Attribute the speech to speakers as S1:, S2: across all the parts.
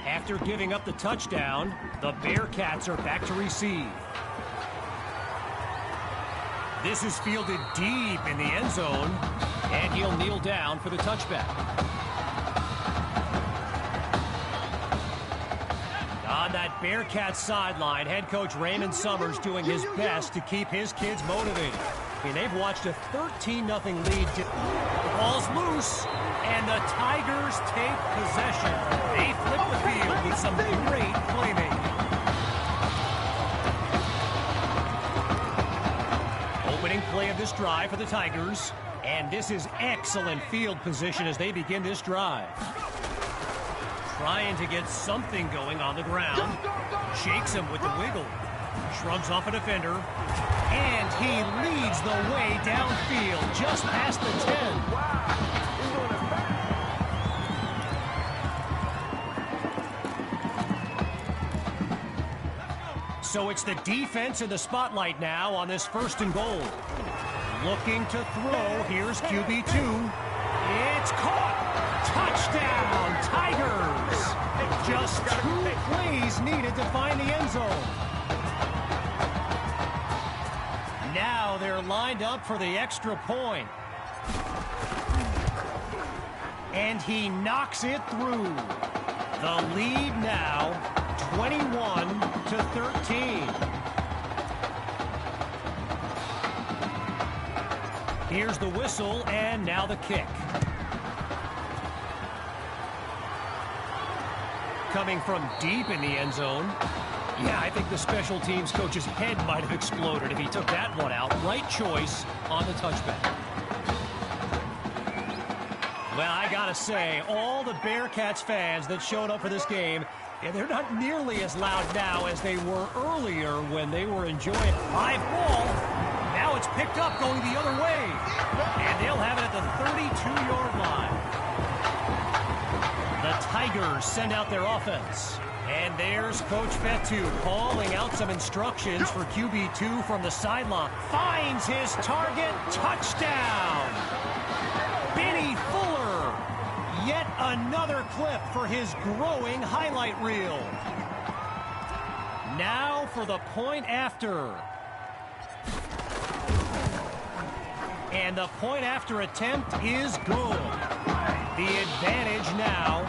S1: After giving up the touchdown, the Bearcats are back to receive. This is fielded deep in the end zone, and he'll kneel down for the touchback. On that Bearcats sideline, head coach Raymond Summers doing his best to keep his kids motivated. And they've watched a 13-0 lead. The ball's loose, and the Tigers take possession. They flip the field with some great playmaking. Opening play of this drive for the Tigers, and this is excellent field position as they begin this drive. Trying to get something going on the ground. Shakes him with the wiggle. Shrugs off a defender. And he leads the way downfield just past the 10. So it's the defense in the spotlight now on this 1st and goal. Looking to throw. Here's QB2. It's caught. Touchdown, Tigers! Just 2 plays needed to find the end zone. Now they're lined up for the extra point. And he knocks it through. The lead now, 21-13. Here's the whistle, and now the kick. Coming from deep in the end zone. Yeah, I think the special teams coach's head might have exploded if he took that one out. Right choice on the touchback. Well, I gotta say, all the Bearcats fans that showed up for this game, they're not nearly as loud now as they were earlier when they were enjoying live ball. Now it's picked up going the other way. And they'll have it at the 32-yard line. The Tigers send out their offense. And there's Coach Fetu calling out some instructions for QB2 from the sideline. Finds his target. Touchdown! Benny Fuller. Yet another clip for his growing highlight reel. Now for the point after. And the point after attempt is good. The advantage now,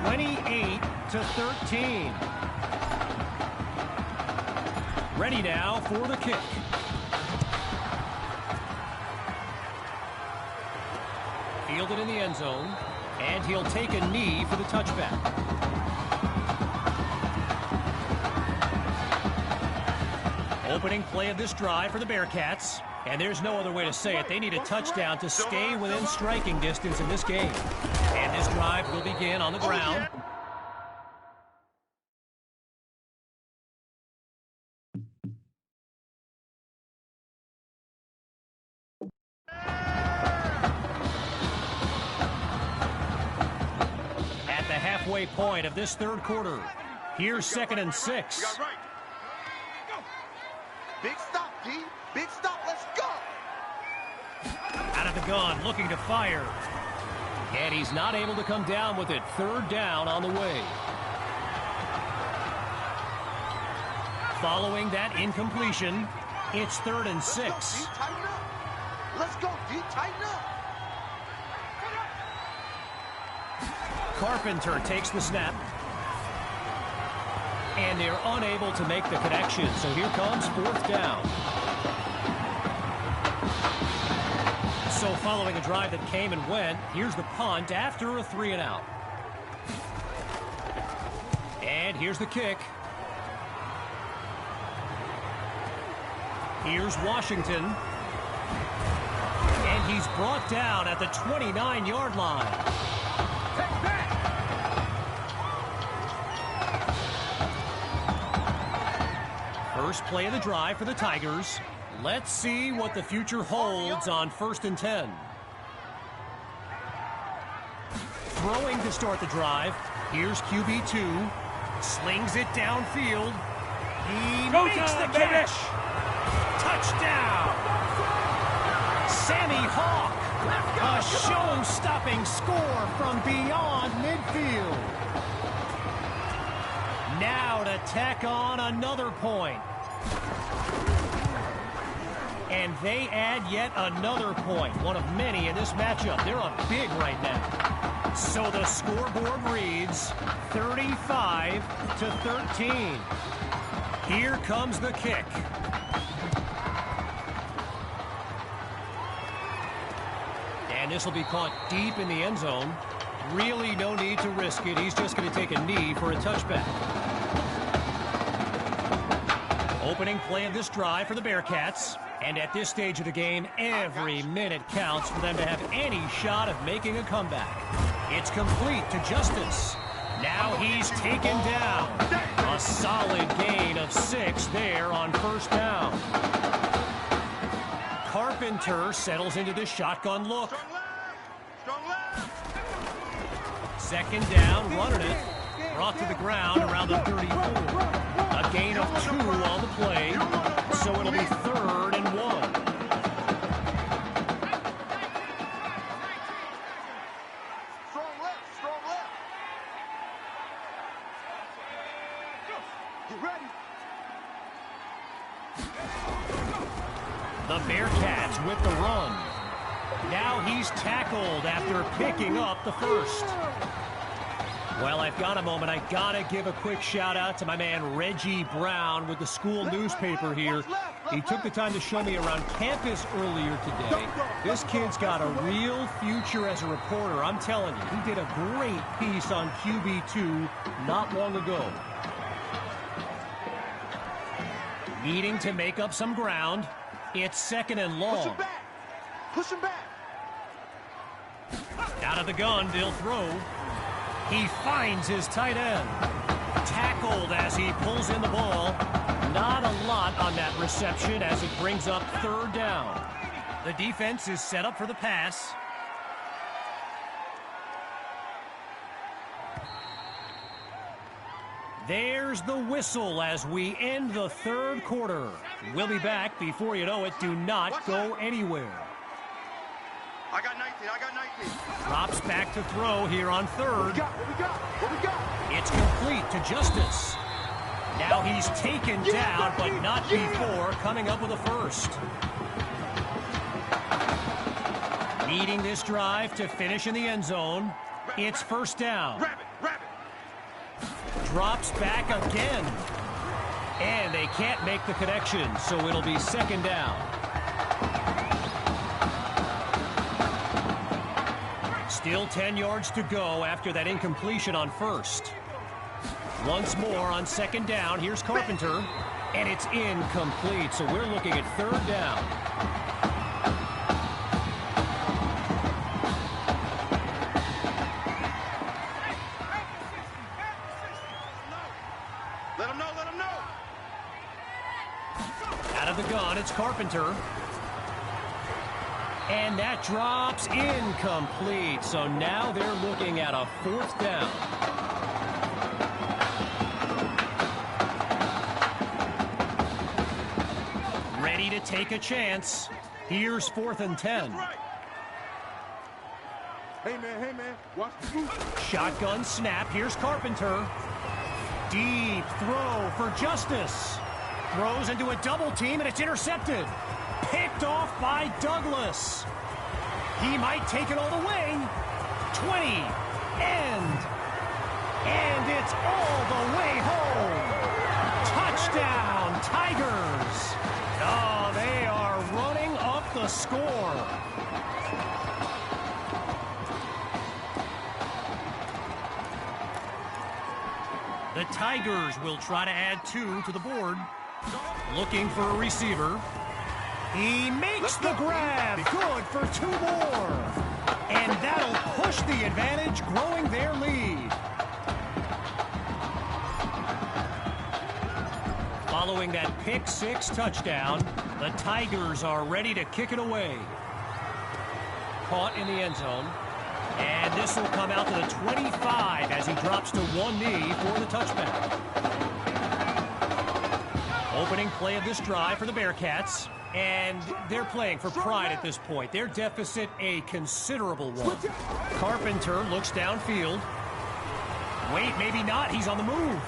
S1: 28-13. Ready now for the kick. Fielded in the end zone, and he'll take a knee for the touchback. Opening play of this drive for the Bearcats. And there's no other way to say it. They need a touchdown to stay within striking distance in this game. And this drive will begin on the ground. At the halfway point of this 3rd quarter, here's 2nd and 6.
S2: Big stop, D. Big stop. Let's go.
S1: Out of the gun, looking to fire. And he's not able to come down with it. 3rd down on the way. Following that incompletion, it's 3rd and 6.
S2: Let's go, D. Tighten up.
S1: Carpenter takes the snap. And they're unable to make the connection. So here comes 4th down. So following a drive that came and went, here's the punt after a 3-and-out. And here's the kick. Here's Washington. And he's brought down at the 29-yard line.
S2: Take that.
S1: First play of the drive for the Tigers. Let's see what the future holds on 1st and 10. Throwing to start the drive. Here's QB2. Slings it downfield. He makes the catch. Touchdown. Sammy Hawk. A show-stopping score from beyond midfield. tack on another point. And they add yet another point, one of many in this matchup. They're up big right now. So the scoreboard reads 35-13. Here comes the kick. And this will be caught deep in the end zone. Really no need to risk it. He's just going to take a knee for a touchback. Opening play of this drive for the Bearcats. And at this stage of the game, every minute counts for them to have any shot of making a comeback. It's complete to Justice. Now he's taken down. A solid gain of 6 there on first down. Carpenter settles into the shotgun look. Second down, running it. Brought to the ground around the 34. A gain of 2 on the play, so it'll be 3rd and 1.
S2: Strong left, strong left. Get ready.
S1: The Bearcats with the run. Now he's tackled after picking up the first. Well, I've got a moment. I gotta give a quick shout out to my man Reggie Brown with the school newspaper here. He took the time to show me around campus earlier today. This kid's got a real future as a reporter. I'm telling you, he did a great piece on QB2 not long ago. Needing to make up some ground. It's 2nd and long.
S2: Push him back. Push him back.
S1: Out of the gun, they'll throw. He finds his tight end. Tackled as he pulls in the ball. Not a lot on that reception as it brings up 3rd down. The defense is set up for the pass. There's the whistle as we end the 3rd quarter. We'll be back before you know it. Do not go anywhere.
S2: I got 19, I got 19.
S1: Drops back to throw here on 3rd.
S2: What we got? What we got?
S1: It's complete to Justice. Now he's taken down, but not before coming up with a first. Needing this drive to finish in the end zone. It's 1st down.
S2: Rabbit.
S1: Drops back again. And they can't make the connection, so it'll be 2nd down. Still 10 yards to go after that incompletion on 1st. Once more on 2nd down. Here's Carpenter. And it's incomplete, so we're looking at 3rd down.
S2: Let him know.
S1: Out of the gun, it's Carpenter. And that drops incomplete. So now they're looking at a 4th down. Ready to take a chance. Here's 4th and 10.
S2: Hey, man. Watch the move.
S1: Shotgun snap. Here's Carpenter. Deep throw for Justice. Throws into a double team, and it's intercepted. Picked off by Douglas. He might take it all the way. 20. And it's all the way home. Touchdown, Tigers. Oh, they are running up the score. The Tigers will try to add 2 to the board. Looking for a receiver. He makes the grab. Good for 2 more. And that'll push the advantage, growing their lead. Following that pick-6 touchdown, the Tigers are ready to kick it away. Caught in the end zone. And this will come out to the 25 as he drops to one knee for the touchback. Opening play of this drive for the Bearcats. And they're playing for pride at this point. Their deficit a considerable one. Carpenter looks downfield. Wait, maybe not. He's on the move.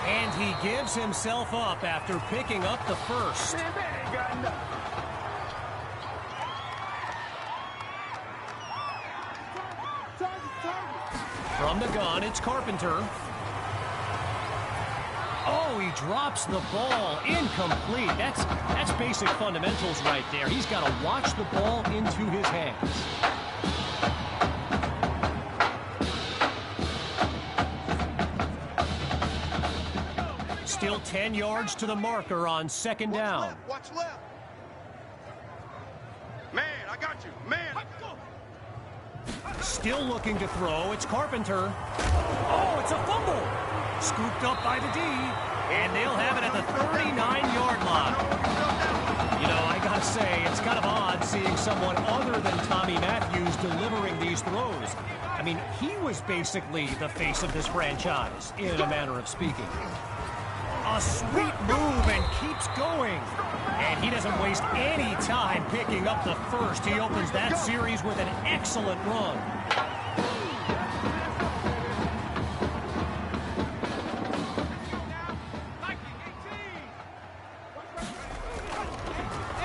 S1: And he gives himself up after picking up the first. From the gun, it's Carpenter. Oh, he drops the ball. Incomplete. That's basic fundamentals right there. He's got to watch the ball into his hands. Still 10 yards to the marker on second down.
S2: Watch left. Man, I got you. Man.
S1: Still looking to throw. It's Carpenter. Oh, it's a fumble. Scooped up by the D, and they'll have it at the 39-yard line. You know, I gotta say, it's kind of odd seeing someone other than Tommy Matthews delivering these throws. I mean, he was basically the face of this franchise, in a manner of speaking. A sweet move and keeps going. And he doesn't waste any time picking up the first. He opens that series with an excellent run.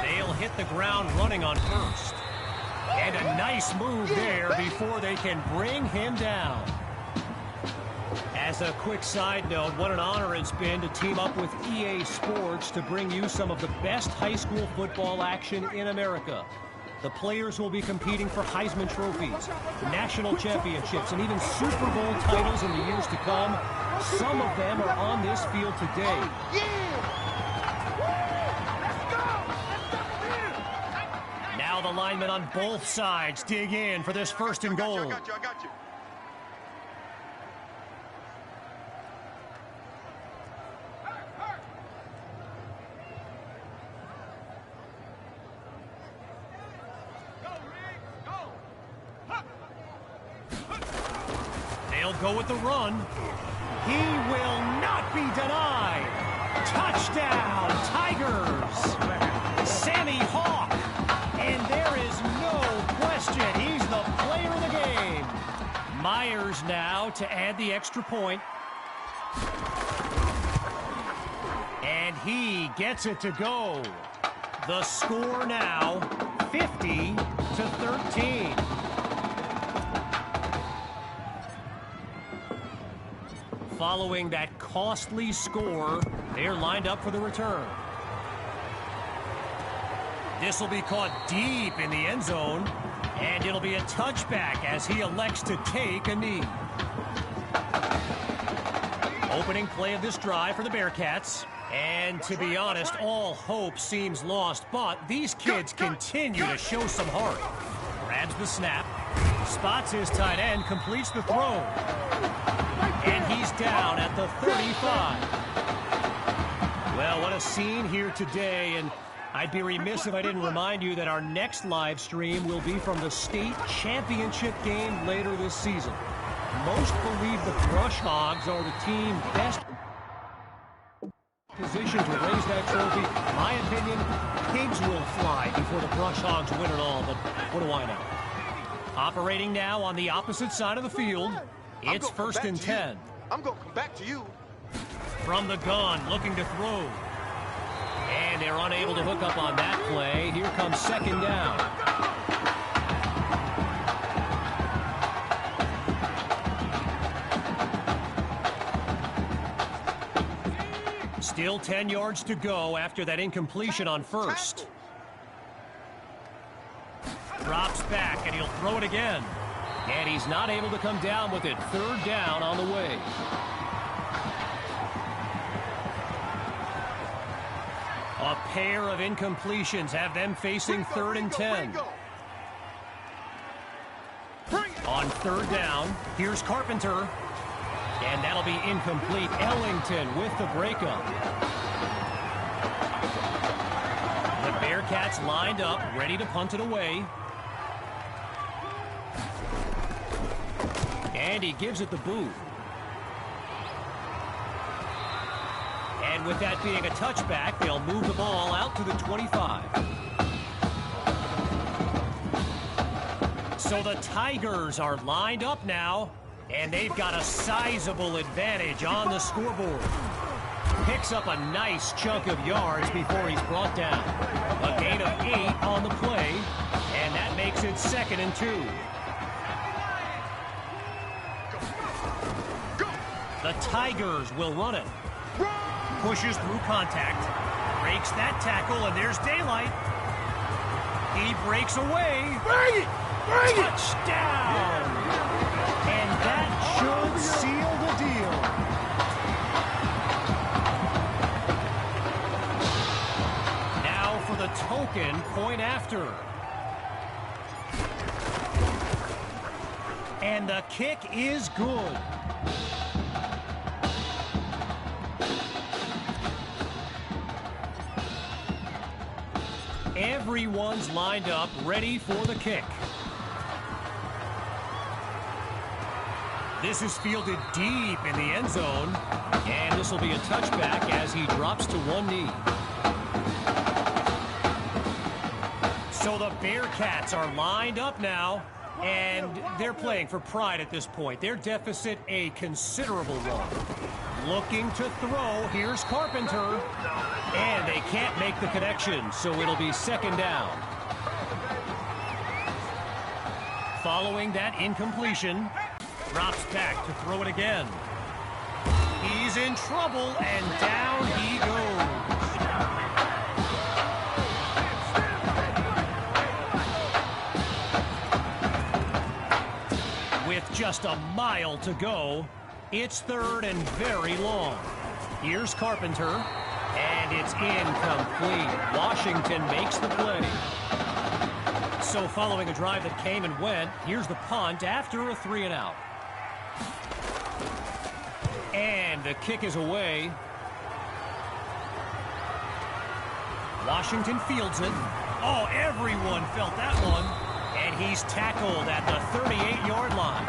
S1: They'll hit the ground running on first. And a nice move there before they can bring him down. As a quick side note, what an honor it's been to team up with EA Sports to bring you some of the best high school football action in America. The players will be competing for Heisman trophies, national championships, and even Super Bowl titles in the years to come. Some of them are on this field today. Now the linemen on both sides dig in for this first and goal.
S2: I got you.
S1: They'll go with the run. He will not be denied. Touchdown, Tigers. Sammy Hawk. And there is no question he's the player of the game. Myers now to add the extra point. And he gets it to go. The score now, 50-13. Following that costly score, they're lined up for the return. This will be caught deep in the end zone, and it'll be a touchback as he elects to take a knee. Opening play of this drive for the Bearcats. And to be honest, all hope seems lost, but these kids continue to show some heart. Grabs the snap, spots his tight end, completes the throw. And he's down at the 35. Well, what a scene here today, and I'd be remiss if I didn't remind you that our next live stream will be from the state championship game later this season. Most believe the Brush Hogs are the team best position to raise that trophy. My opinion, pigs will fly before the Brush Hogs win it all, but what do I know? Operating now on the opposite side of the field. It's first and 10.
S2: I'm going to come back to you.
S1: From the gun, looking to throw. And they're unable to hook up on that play. Here comes second down. Still 10 yards to go after that incompletion on first. Drops back, and he'll throw it again. And he's not able to come down with it. Third down on the way. A pair of incompletions have them facing third and 10. On third down, here's Carpenter. And that'll be incomplete. Ellington with the breakup. The Bearcats lined up, ready to punt it away. And he gives it the boot. And with that being a touchback, they'll move the ball out to the 25. So the Tigers are lined up now. And they've got a sizable advantage on the scoreboard. Picks up a nice chunk of yards before he's brought down. A gain of 8 on the play, and that makes it 2nd and 2. The Tigers will run it. Pushes through contact. Breaks that tackle, and there's daylight. He breaks away.
S3: Bring it! Bring it!
S1: Touchdown! And that should seal the deal. Now for the token point after. And the kick is good. Everyone's lined up, ready for the kick. This is fielded deep in the end zone, and this will be a touchback as he drops to one knee. So the Bearcats are lined up now, and they're playing for pride at this point. Their deficit a considerable one. Looking to throw, here's Carpenter. And they can't make the connection, so it'll be 2nd down. Following that incompletion, drops back to throw it again. He's in trouble, and down he goes. With just a mile to go, it's 3rd and very long. Here's Carpenter. And it's incomplete. Washington makes the play. So following a drive that came and went, here's the punt after a 3-and-out. And the kick is away. Washington fields it. Oh, everyone felt that one. And he's tackled at the 38-yard line.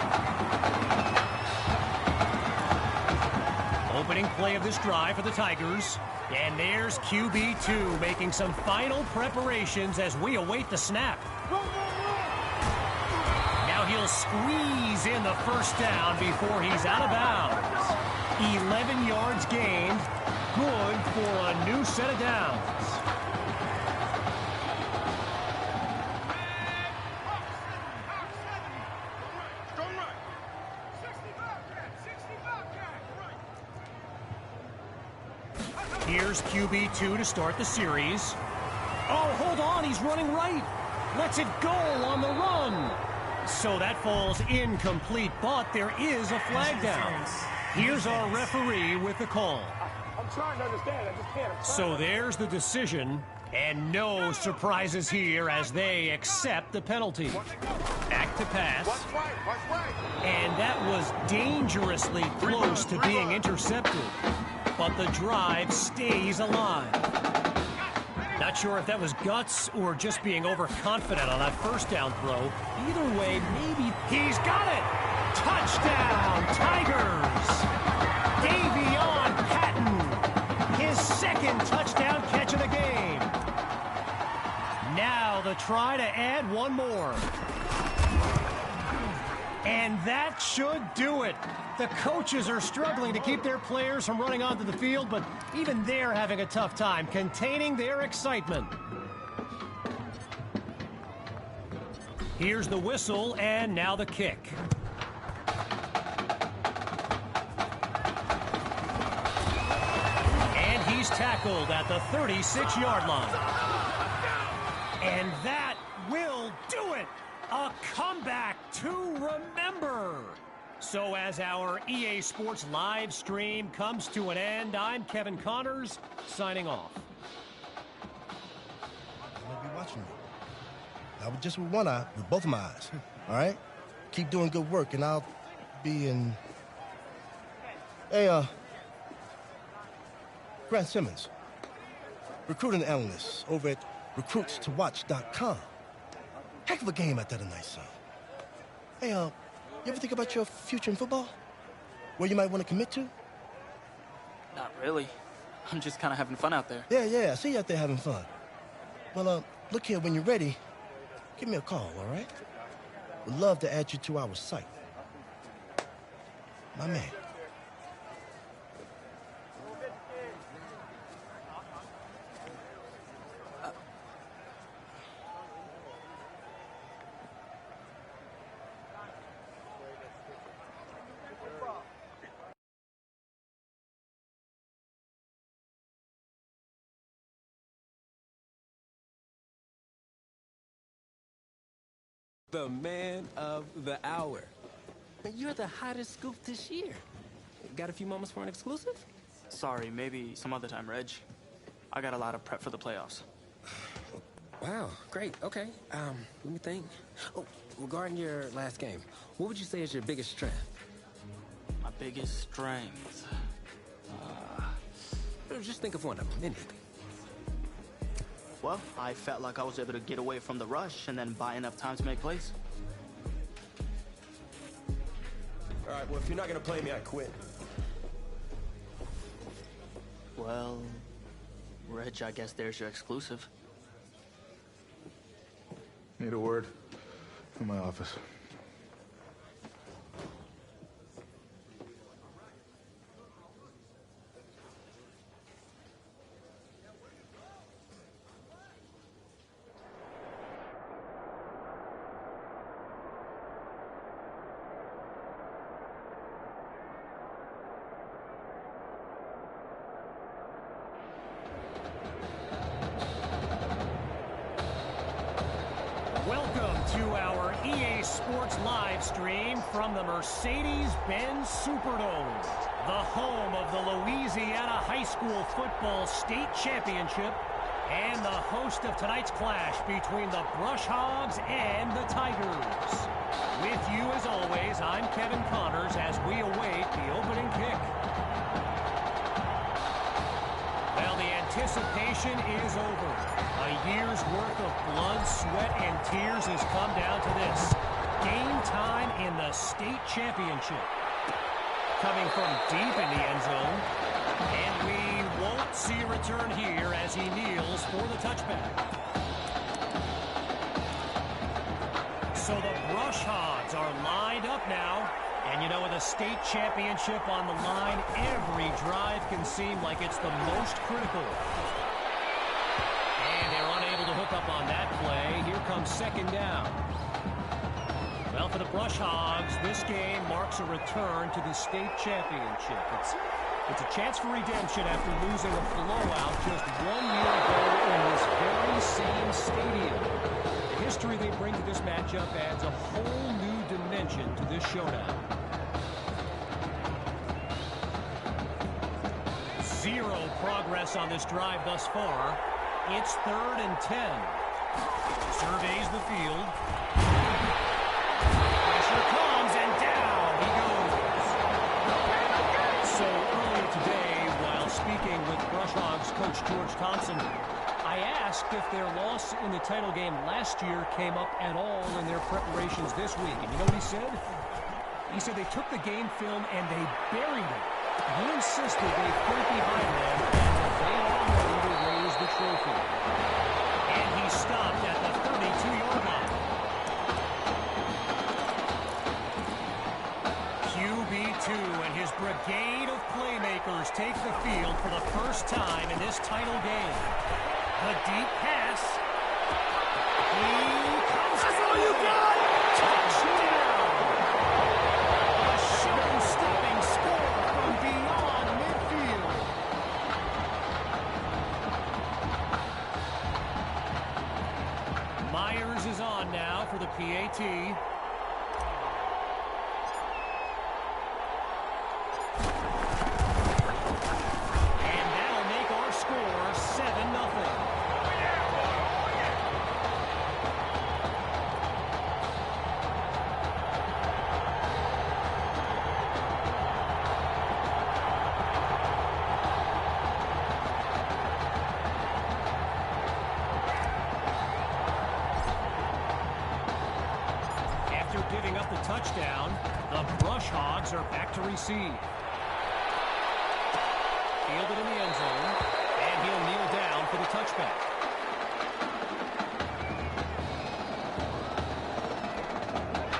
S1: Opening play of this drive for the Tigers. And there's QB2 making some final preparations as we await the snap. Now he'll squeeze in the 1st down before he's out of bounds. 11 yards gained. Good for a new set of downs. Here's QB2 to start the series. Oh, hold on, he's running right. Lets it go on the run. So that falls incomplete, but there is a flag down. Here's our referee with the call.
S3: I'm trying to understand. I just can't.
S1: So there's the decision, and no surprises here as they accept the penalty. Back to pass. And that was dangerously close to being intercepted. But the drive stays alive. Not sure if that was guts or just being overconfident on that 1st down throw. Either way, maybe he's got it. Touchdown, Tigers. Davion Patton, his 2nd touchdown catch of the game. Now the try to add one more. And that should do it. The coaches are struggling to keep their players from running onto the field, but even they're having a tough time containing their excitement. Here's the whistle, and now the kick. And he's tackled at the 36-yard line. And that will do it. A comeback to remember. So as our EA Sports live stream comes to an end, I'm Kevin Connors, signing off.
S4: I'm going to be watching you. Not just with one eye, with both of my eyes. All right? Keep doing good work, and I'll be in... Hey, Grant Simmons, recruiting analyst over at recruitstowatch.com. Heck of a game out there tonight, son. Hey, you ever think about your future in football? Where you might want to commit to?
S5: Not really. I'm just kind of having fun out there.
S4: Yeah, I see you out there having fun. Well, look here, when you're ready, give me a call, all right? Would love to add you to our site. My man.
S6: The man of the hour. You're the hottest scoop this year. Got a few moments for an exclusive?
S5: Sorry, maybe some other time, Reg. I got a lot of prep for the playoffs.
S6: Wow, great. Okay. Let me think. Oh, regarding your last game, what would you say is your biggest strength?
S5: My biggest strength.
S6: Just think of one of them, anything.
S5: Well, I felt like I was able to get away from the rush and then buy enough time to make plays.
S7: All right, well, if you're not going to play me, I quit.
S5: Well, Reg, I guess there's your exclusive.
S8: Need a word from my office.
S1: Welcome to our EA Sports live stream from the Mercedes-Benz Superdome, the home of the Louisiana High School Football State Championship and the host of tonight's clash between the Brush Hogs and the Tigers. With you as always, I'm Kevin Connors as we await the opening kick. Well, the anticipation is over. A year's worth of blood, sweat, and tears has come down to this. Game time in the state championship. Coming from deep in the end zone. And we won't see a return here as he kneels for the touchback. So the Brush Hogs are lined up now. And you know, with a state championship on the line, every drive can seem like it's the most critical. And they're unable to hook up on that play. Here comes second down. Well, for the Brush Hogs, this game marks a return to the state championship. It's a chance for redemption after losing a blowout just 1 year ago in this very same stadium. The history they bring to this matchup adds a whole new dimension to this showdown. Zero progress on this drive thus far. It's 3rd and 10. Surveys the field. Pressure comes and down he goes. So earlier today, while speaking with Brush Hogs coach George Thompson, I asked if their loss in the title game last year came up at all in their preparations this week. And you know what he said? He said they took the game film and they buried it. He insisted they put it behind them and that they are ready to raise the trophy. And he stopped at the 32-yard line. QB2 and his brigade of playmakers take the field for the first time in this title game. The deep pass. He comes. That's all you got! Touchdown! A show-stopping score from beyond midfield. Myers is on now for the PAT. And that'll make our score 7-0. Giving up the touchdown, the Brush Hogs are back to receive. Fielded in the end zone, and he'll kneel down for the touchback.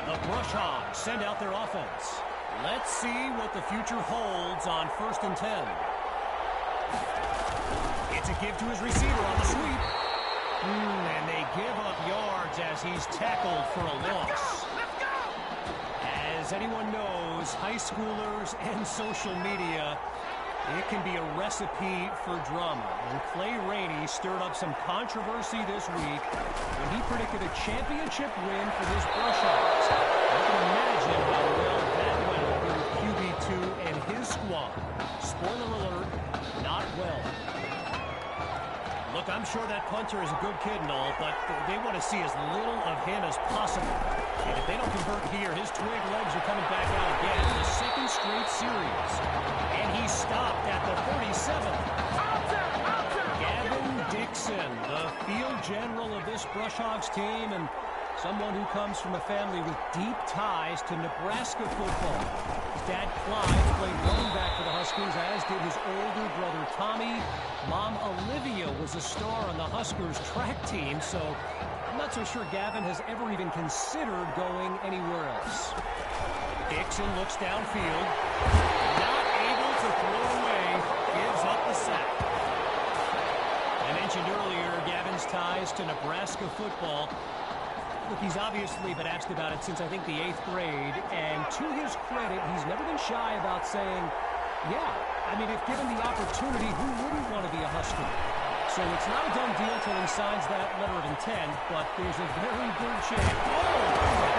S1: The Brush Hogs send out their offense. Let's see what the future holds on 1st and 10. It's a give to his receiver on the sweep. And they give up yards as he's tackled for a loss. As anyone knows, high schoolers and social media, it can be a recipe for drama. And Clay Rainey stirred up some controversy this week when he predicted a championship win for his Brushhogs. You can imagine how well that went over QB2 and his squad. Spoiler alert, not well. Look, I'm sure that punter is a good kid and all, but they want to see as little of him as possible. And if they don't convert here, his twig legs are coming back out again in the second straight series. And he stopped at the 37th. Gavin Dixon, the field general of this Brushhogs team, and someone who comes from a family with deep ties to Nebraska football. His dad, Clyde, played running back for the Huskers, as did his older brother, Tommy. Mom, Olivia, was a star on the Huskers track team, so I'm not so sure Gavin has ever even considered going anywhere else. Dixon looks downfield. Not able to throw away. Gives up the sack. I mentioned earlier Gavin's ties to Nebraska football. Look, he's obviously been asked about it since, I think, the 8th grade, and to his credit, he's never been shy about saying, yeah, I mean, if given the opportunity, who wouldn't want to be a Husker? So it's not a done deal till he signs that letter of intent, but there's a very good chance. Oh,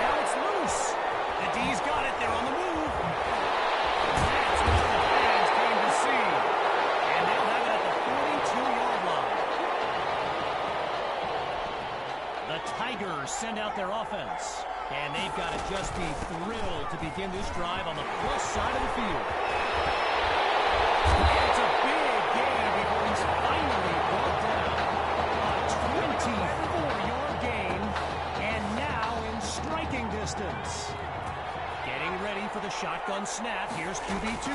S1: now it's loose. The D's got it. They're on the move. That's what the fans came to see. And they'll have it at the 42-yard line. The Tigers send out their offense, and they've got to just be thrilled to begin this drive on the plus side of the field. It's a big gain before he's finally brought down. A 24-yard gain, and now in striking distance. Getting ready for the shotgun snap. Here's QB2.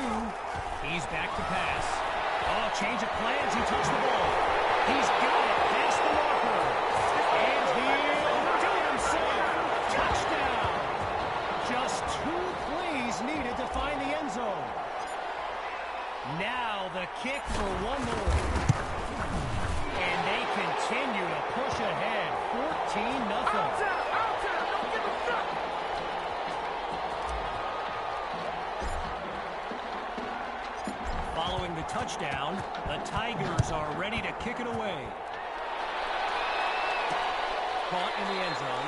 S1: He's back to pass. Oh, change of plans. He touched the ball. He's got it past the marker. And he'll do it himself. Touchdown. Just 2 plays needed to find the end zone. Now the kick for one more. And they continue to push ahead. 14-0. Following the touchdown, the Tigers are ready to kick it away. Caught in the end zone.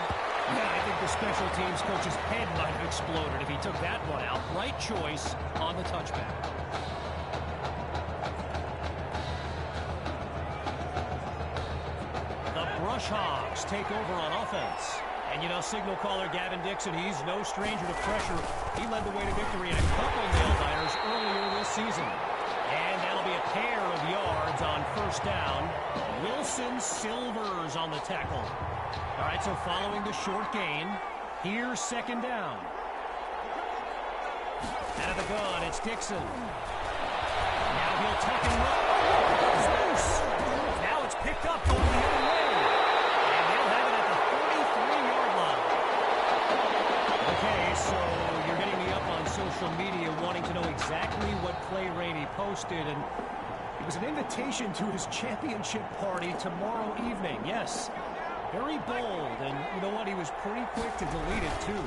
S1: Yeah, I think the special teams coach's head might have exploded if he took that one out. Right choice on the touchback. The Brushhogs take over on offense. And, you know, signal caller Gavin Dixon, he's no stranger to pressure. He led the way to victory in a couple nail-biters earlier this season. And that'll be a pair of yards on first down. Wilson Silvers on the tackle. All right, so following the short gain, here's second down. Out of the gun, it's Dixon. Now he'll tuck and run. It's loose. Now it's picked up going the other way. And they'll have it at the 43-yard line. Okay, so you're hitting me up on social media wanting to know exactly what Clay Rainey posted, and it was an invitation to his championship party tomorrow evening. Yes, very bold, and you know what? He was pretty quick to delete it, too.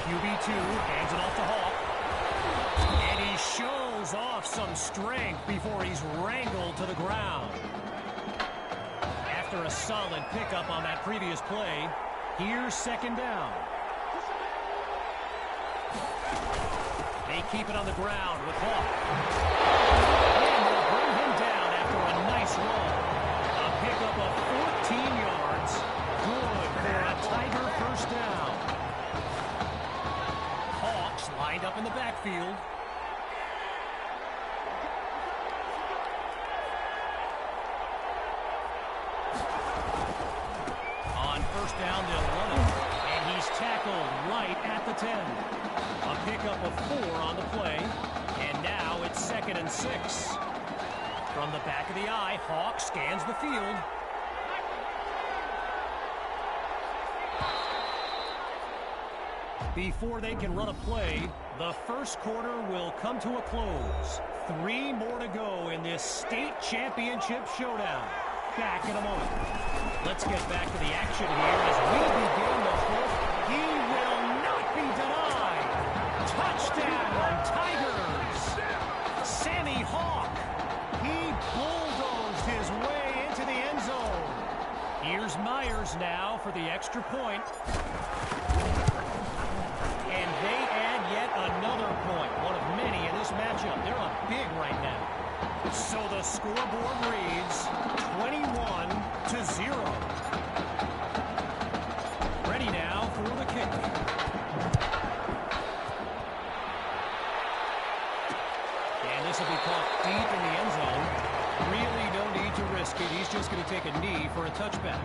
S1: QB2 hands it off to Hawk, and he shows off some strength before he's wrangled to the ground. After a solid pickup on that previous play, here's second down. They keep it on the ground with Hawk. And they'll bring him down after a nice run. A pickup of 14 yards. Good for a Tiger first down. Hawks lined up in the backfield. On first down, they'll run it. And he's tackled right at the 10. A pickup of 4 on the play. And now it's 2nd and 6. From the back of the eye, Hawk scans the field. Before they can run a play, The first quarter will come to a close. 3 more to go in this state championship showdown. Back in a moment. Let's get back to the action here as we begin the fourth. He will not be denied. Touchdown, Tigers. Sammy Hawk. He bulldozed his way into the end zone. Here's Myers now for the extra point. And they add yet another point. One of many in this matchup. They're up big right now. So the scoreboard reads 21-0. Ready now for the kick. And this will be caught deep in the end zone. Really no need to risk it. He's just going to take a knee for a touchback.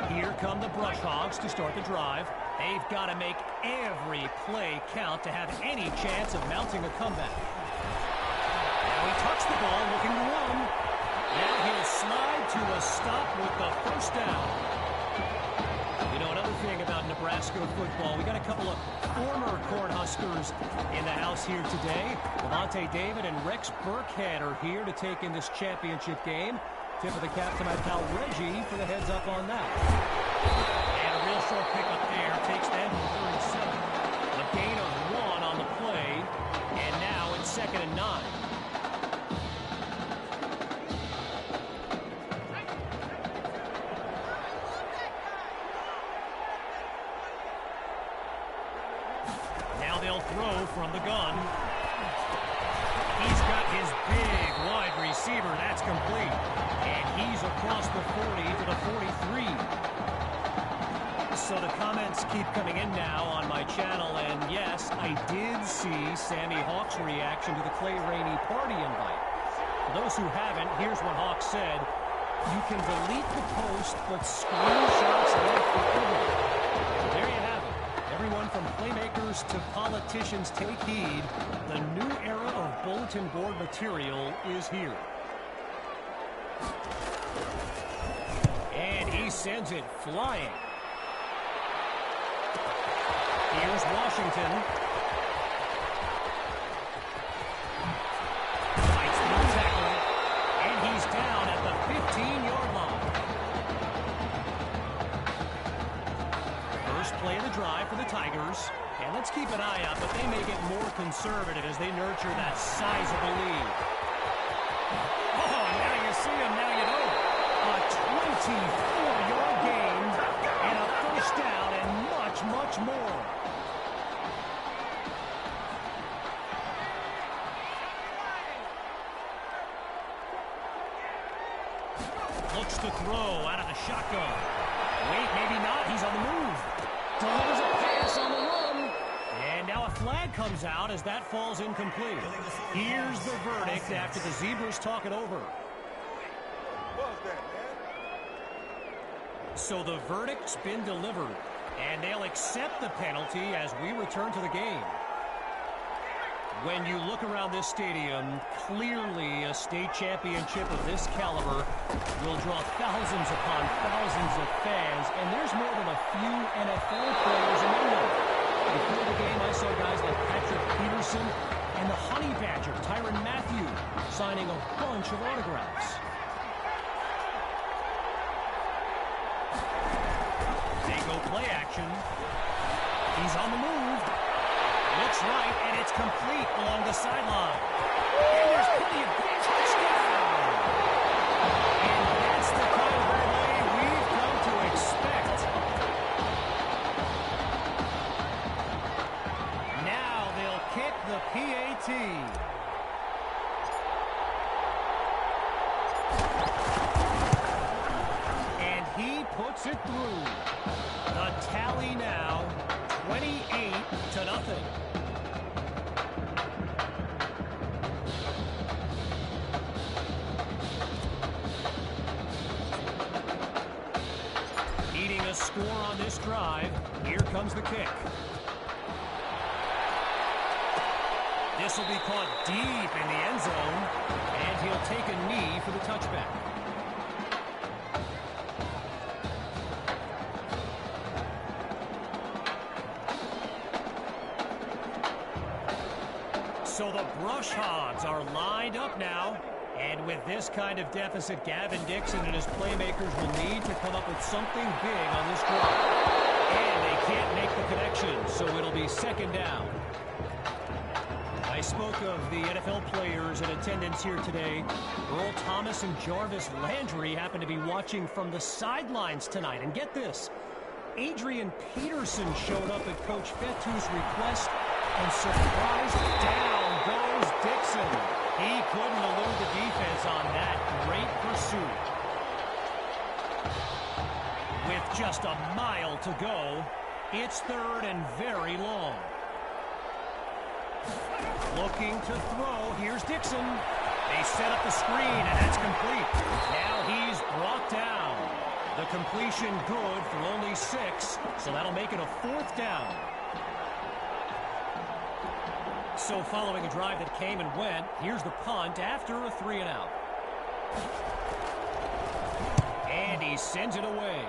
S1: Here come the Brush Hogs to start the drive. They've got to make every play count to have any chance of mounting a comeback. Now he tucks the ball, looking to run. Now he'll slide to a stop with the first down. You know, another thing about Nebraska football, we got a couple of former Cornhuskers in the house here today. Levante David and Rex Burkhead are here to take in this championship game. Tip of the cap to my pal Reggie for the heads up on that. And a real short pickup there takes them to 37. A gain of 1 on the play, and now it's 2nd and 9. Now they'll throw from the gun. He's got his big wide receiver. That's complete. And he's across the 40 to the 43. So the comments keep coming in now on my channel. And yes, I did see Sammy Hawk's reaction to the Clay Rainey party invite. For those who haven't, here's what Hawk said. You can delete the post, but screenshots live forever. So there you have it. Everyone from playmakers to politicians, take heed. The new era of bulletin board material is here. And he sends it flying. Here's Washington. Fights through the tackle. And he's down at the 15-yard line. First play of the drive for the Tigers. And let's keep an eye out, but they may get more conservative as they nurture that sizable lead. Oh, now you see him, now you don't. A 24-yard gain and a first down and much, much more. Looks to throw out of the shotgun. Wait, maybe not. He's on the move. Delivers a pass on the run. And now a flag comes out as that falls incomplete. Here's the verdict after the Zebras talk it over. So the verdict's been delivered, and they'll accept the penalty as we return to the game. When you look around this stadium, clearly a state championship of this caliber will draw thousands upon thousands of fans, and there's more than a few NFL players among them. Before the game, I saw guys like Patrick Peterson and the Honey Badger, Tyrann Mathieu, signing a bunch of autographs. They go play action. He's on the move. Looks right, and it's complete along the sideline. And there's plenty of big touchdown. And that's the kind of relay we've come to expect. Now they'll kick the PAT. And he puts it through. The tally now, 28-0. Needing a score on this drive, here comes the kick. This will be caught deep in the end zone, and he'll take a knee for the touchback. So the Brush Hogs are lined up now. And with this kind of deficit, Gavin Dixon and his playmakers will need to come up with something big on this drive. And they can't make the connection, so it'll be second down. I spoke of the NFL players in attendance here today. Earl Thomas and Jarvis Landry happen to be watching from the sidelines tonight. And get this, Adrian Peterson showed up at Coach Fettu's request, and surprised, down goes Dixon. He couldn't elude the defense on that great pursuit. With just a mile to go, it's third and very long. Looking to throw, here's Dixon. They set up the screen, and that's complete. Now he's brought down. The completion good for only 6, so that'll make it a 4th down. So following a drive that came and went, here's the punt after a 3-and-out. And he sends it away.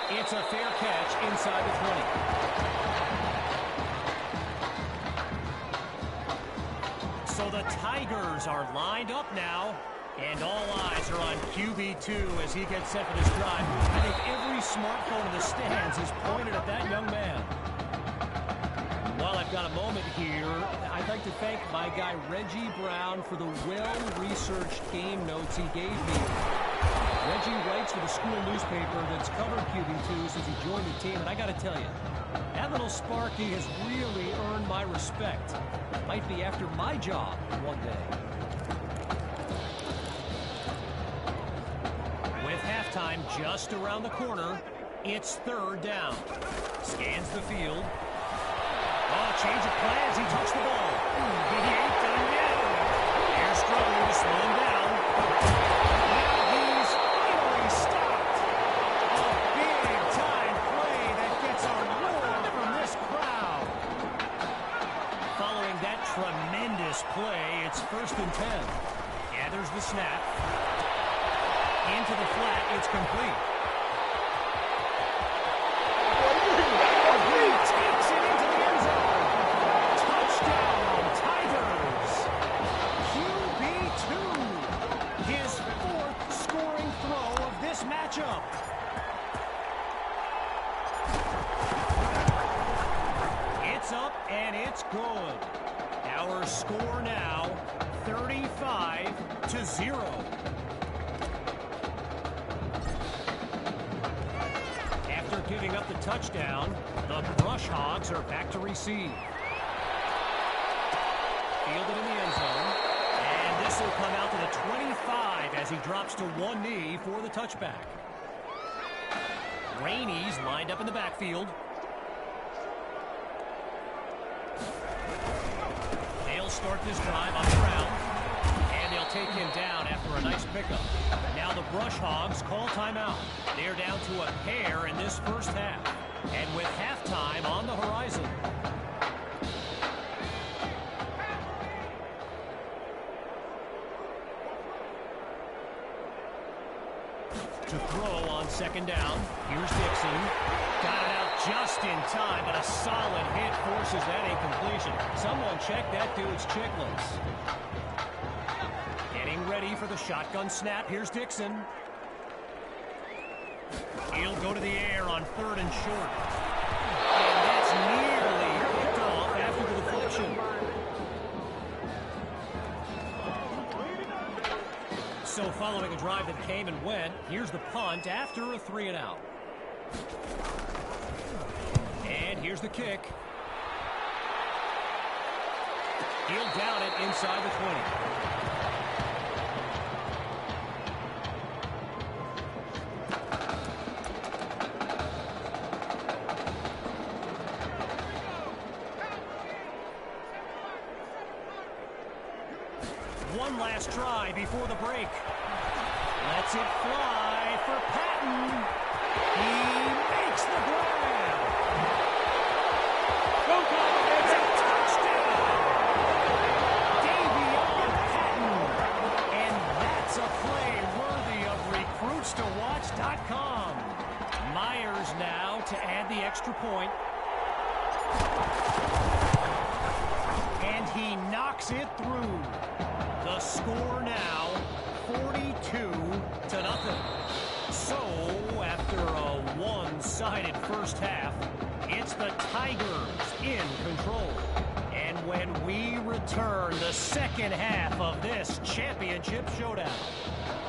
S1: It's a fair catch inside the 20. So the Tigers are lined up now, and all eyes are on QB2 as he gets set for this drive. I think every smartphone in the stands is pointed at that young man. While I've got a moment here, I'd like to thank my guy Reggie Brown for the well-researched game notes he gave me. Reggie writes for the school newspaper that's covered QB2 since he joined the team, and I got to tell you, that little Sparky has really earned my respect. Might be after my job one day. With halftime just around the corner, it's third down. Scans the field. Oh, change of plans. He touched the ball. He ain't done yet. They're struggling to slow him down. Now he's finally stopped. A big-time play that gets a roar from this crowd. Following that tremendous play, it's 1st and 10. Gathers the snap. Into the flat. It's complete. Takes it into the end zone. Touchdown, Tigers. QB2. His 4th scoring throw of this matchup. It's up and it's good. Our score now 35-0. Giving up the touchdown, the Brush Hogs are back to receive. Fielded in the end zone, and this will come out to the 25 as he drops to one knee for the touchback. Rainey's lined up in the backfield. They'll start this drive on the ground, and they'll take him down after a nice pickup. Now the Brush Hogs call timeout. They're down to a pair in this first half. And with halftime on the horizon. To throw on second down. Here's Dixon. Got it out just in time, but a solid hit forces that incompletion. Someone check that dude's chicklets. Getting ready for the shotgun snap. Here's Dixon. He'll go to the air on 3rd and short. And that's nearly picked off after the deflection. So following a drive that came and went, here's the punt after a 3-and-out. And here's the kick. He'll down it inside the 20. One last try before the break. Lets it fly for Patton. He makes the grab. It's a touchdown. Davion Patton. And that's a play worthy of recruitstowatch.com. Myers now to add the extra point. makes it through. The score now, 42-0. So, after a one-sided first half, it's the Tigers in control. And when we return the second half of this championship showdown,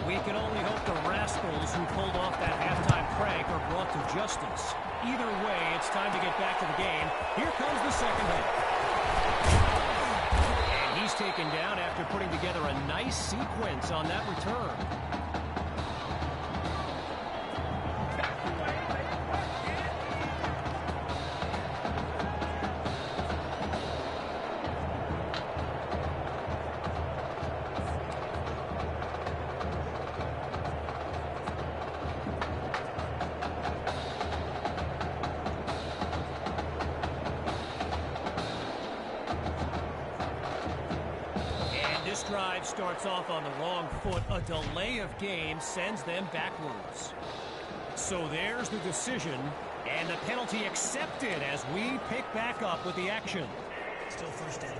S1: we can only hope the rascals who pulled off that halftime prank are brought to justice. Either way, it's time to get back to the game. Here comes the second half. And he's taken down after putting together a nice sequence on that return. This drive starts off on the wrong foot. A delay of game sends them backwards. So there's the decision, and the penalty accepted as we pick back up with the action.
S9: Still first down.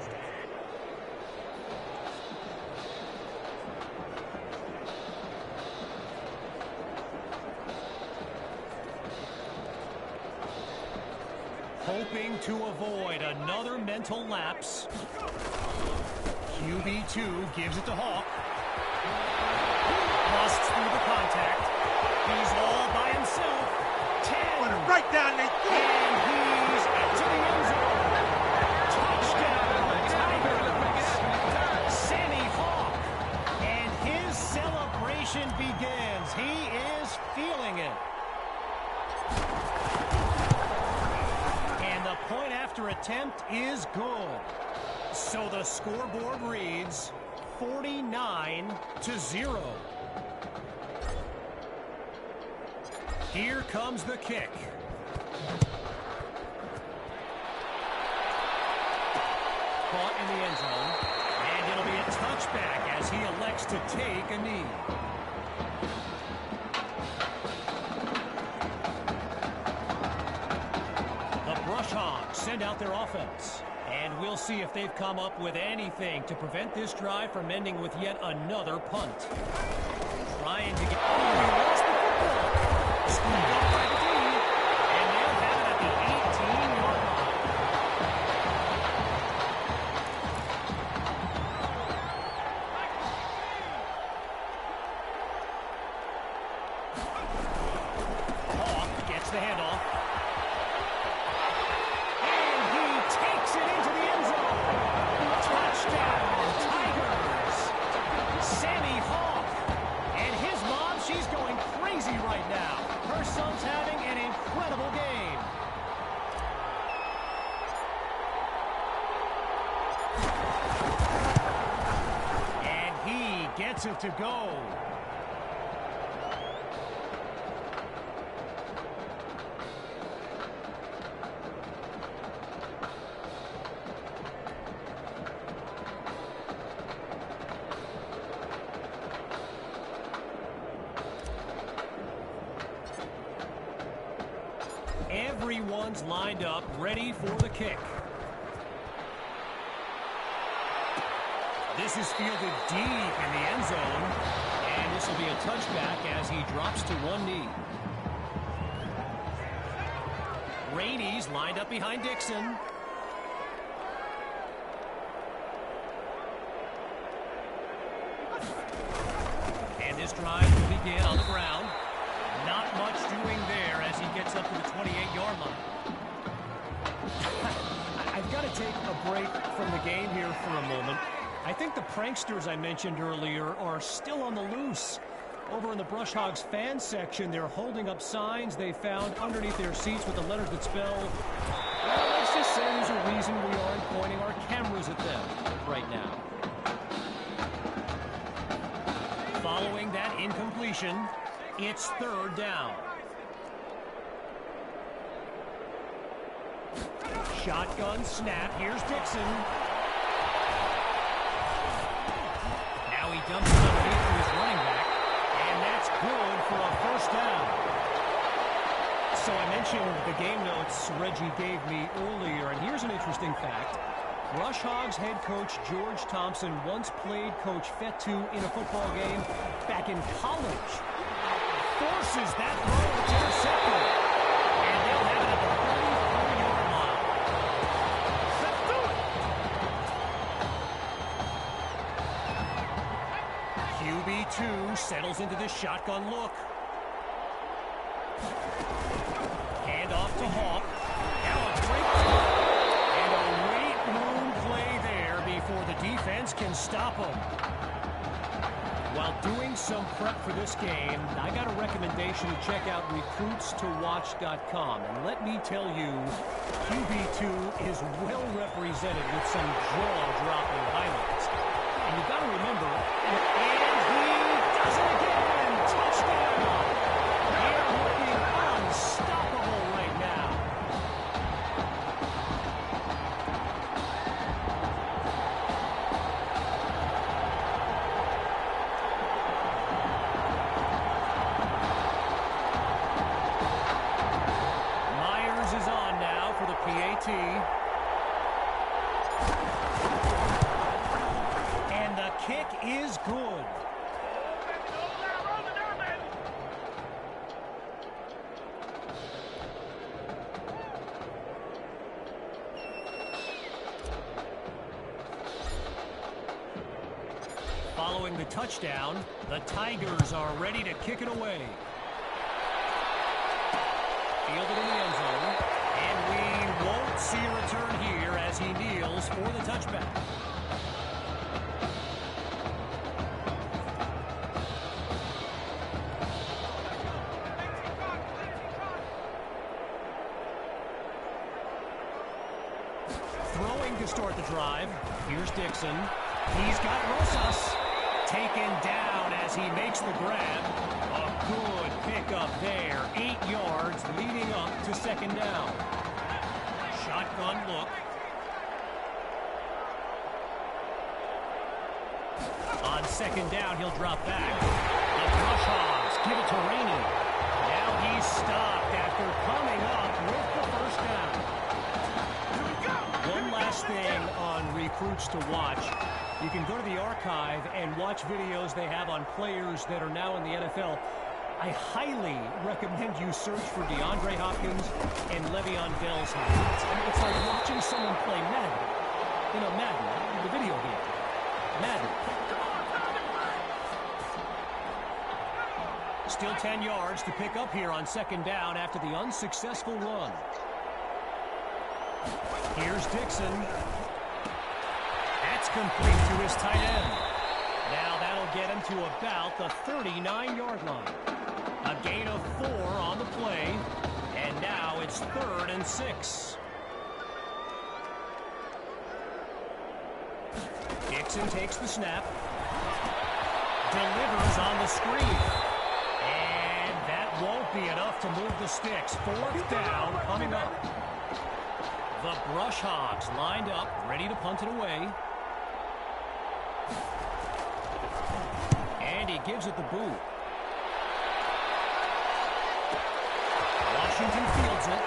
S1: Hoping to avoid another mental lapse. QB2 gives it to Hawk. Busts through the contact. He's all by himself. 10.
S3: Right down, Nate.
S1: And he's to the end zone. Touchdown, Tigers. Sammy Hawk. And his celebration begins. He is feeling it. And the point after attempt is good. So the scoreboard reads 49-0. Here comes the kick. Caught in the end zone. And it'll be a touchback as he elects to take a knee. The Brush Hogs send out their offense. And we'll see if they've come up with anything to prevent this drive from ending with yet another punt. Trying to get... Oh, he lost the football. Scooped up by the D. And they'll have it at the 18-yard line. Hawk gets the handoff. Right now, her son's having an incredible game. And he gets it to go. Everyone's lined up, ready for the kick. This is fielded deep in the end zone, and this will be a touchback as he drops to one knee. Rainey's lined up behind Dixon. And this drive will begin on the ground. Not much doing there as he gets up to the 28-yard line. I've got to take a break from the game here for a moment. I think the pranksters I mentioned earlier are still on the loose. Over in the Brush Hogs fan section, they're holding up signs they found underneath their seats with the letters that spell, well, let's just say there's a reason we aren't pointing our cameras at them right now. Following that incompletion, it's third down. Shotgun snap. Here's Dixon. Now he dumps it underneath to his running back. And that's good for a first down. So I mentioned the game notes Reggie gave me earlier. And here's an interesting fact. Rush Hogs head coach George Thompson once played Coach Fetu in a football game back in college. Forces that throw, it's intercepted. And they'll have it at the 34-yard line.
S3: Let's do it!
S1: QB2 settles into this shotgun look. Hand off to Hawk. Now a great throw. And a weight room play there before the defense can stop him. While doing some prep for this game, I got a recommendation to check out recruitstowatch.com. And let me tell you, QB2 is well represented with some jaw-dropping highlights. And you've got to remember, and he does it again! Touchdown! They're looking unstoppable right now. Myers is on now for the PAT. And the kick is good. Following the touchdown, the Tigers are ready to kick it away. Fielded in the end zone, and we won't see a return here as he kneels for the touchback. Throwing to start the drive. Here's Dixon. He's got Rosas taken down as he makes the grab. A good pickup there. 8 yards leading up to second down. Shotgun look. On second down, he'll drop back. The Rush Hogs give it to Rainey. Now he's stopped after coming up with the first down. One last thing on Recruits to Watch. You can go to the archive and watch videos they have on players that are now in the NFL. I highly recommend you search for DeAndre Hopkins and Le'Veon Bell's highlights. I mean, it's like watching someone play Madden. You know, Madden, the video game. Madden. Still 10 yards to pick up here on second down after the unsuccessful run. Here's Dixon. That's complete to his tight end. Now that'll get him to about the 39-yard line. A gain of 4 on the play, and now it's 3rd and 6. Dixon takes the snap, delivers on the screen, and that won't be enough to move the sticks. 4th down coming up. The Brush Hogs lined up, ready to punt it away. And he gives it the boot. Washington fields it.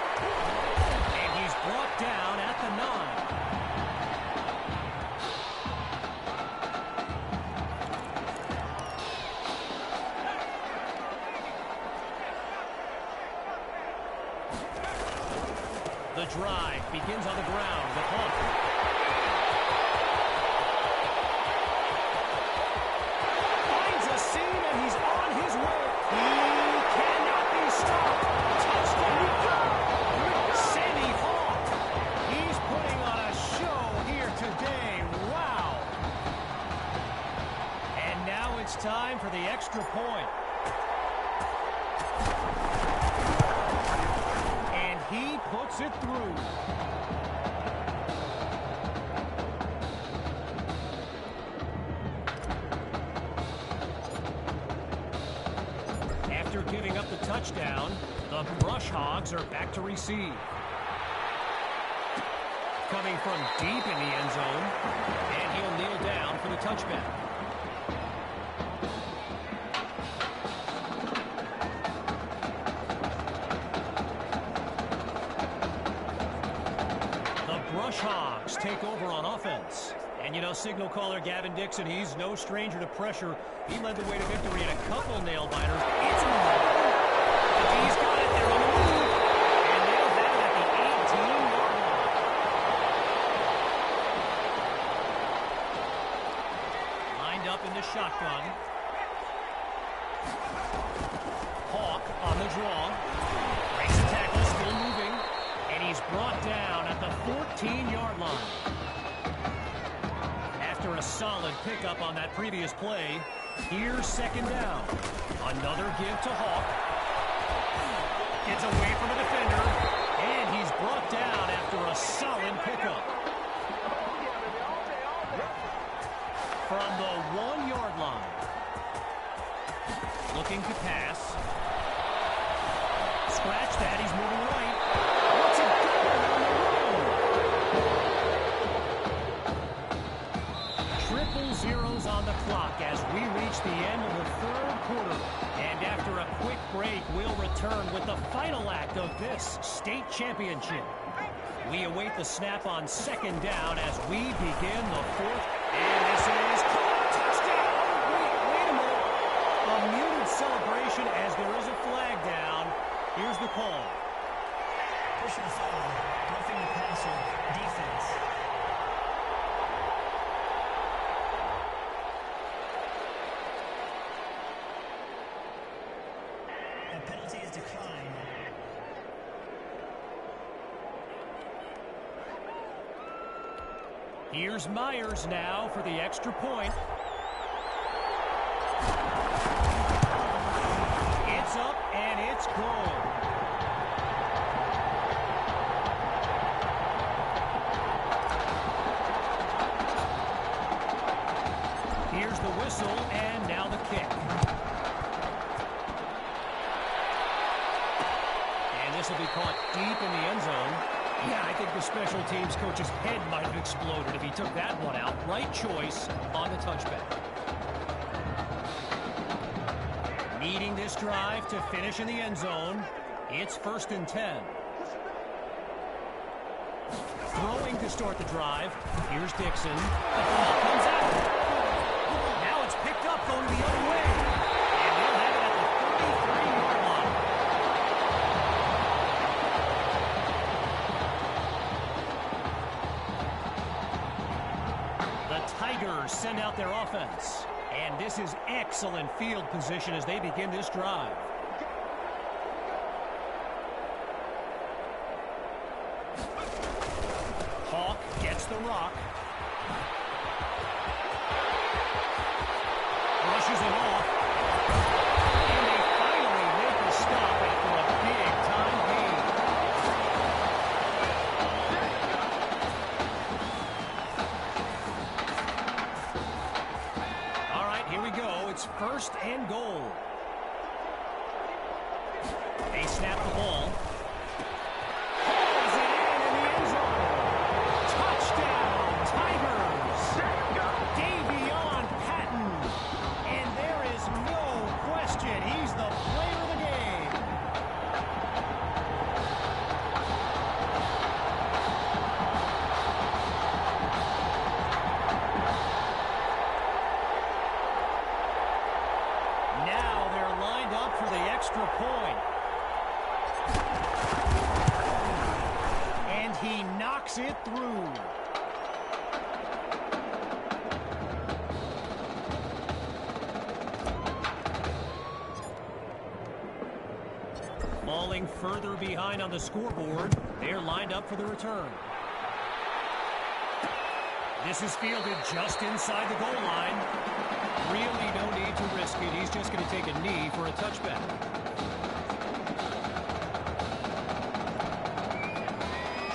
S1: And he's brought down at the 9. The drive begins on the ground. The punt. Finds a seam and he's on his way. He cannot be stopped. Touchdown. Sammy Hawk. He's putting on a show here today. Wow. And now it's time for the extra point. He puts it through. After giving up the touchdown, the Brush Hogs are back to receive. Coming from deep in the end zone, and he'll kneel down for the touchback. Rush Hogs take over on offense. And, you know, signal caller Gavin Dixon, he's no stranger to pressure. He led the way to victory in a couple nail-biters. It's a he's got it there on the move. And they'll have it at the 18-yard line. Lined up in the shotgun. Hawk on the draw. Breaks the tackle, still moving. And he's brought down at the 14-yard line. After a solid pickup on that previous play, here's second down. Another give to Hawk. Gets away from a defender, and he's brought down after a solid pickup. From the 1-yard line. Looking to pass. Scratch that, he's moving right. What's it doing on the run? Triple zeros on the clock as we reach the end of the third quarter. And after a quick break, we'll return with the final act of this state championship. We await the snap on second down as we begin the fourth. And this is touchdown! Wait a minute. A muted celebration as there is a flag down. Here's the call.
S9: Personal foul, roughing the passer, defense. A penalty is declined.
S1: Here's Myers now for the extra point. It's up and it's good. Here's the whistle and now the kick. And this will be caught deep in the end zone. Yeah, I think the special teams coach's head might have exploded if he took that one out. Right choice on the touchback. Needing this drive to finish in the end zone. It's 1st and 10. Throwing to start the drive. Here's Dixon. The ball comes out. Now it's picked up going the other way. And they'll have it at the 33-yard line. The Tigers send out their offense. And this is excellent field position as they begin this drive. Hawk gets the rock. Rushes it off. And they finally make a stop after a big-time gain. All right, here we go. It's 1st and goal. They snap the ball. Hauls it in the end zone. Touchdown, Tigers. Davion Patton. And there is no question he's the player of the game. Now they're lined up for the extra point. And he knocks it through. Falling further behind on the scoreboard, they're lined up for the return. This is fielded just inside the goal line. Really no need to risk it. He's just going to take a knee for a touchback.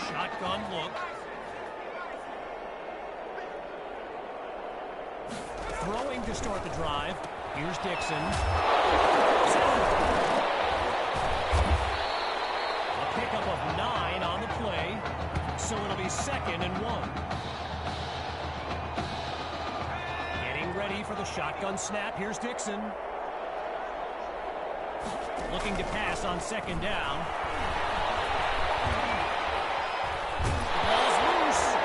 S1: Shotgun look. Throwing to start the drive. Here's Dixon. A pickup of 9 on the play. So it'll be 2nd and 1. Getting ready for the shotgun snap. Here's Dixon. Looking to pass on 2nd down. Ball's loose.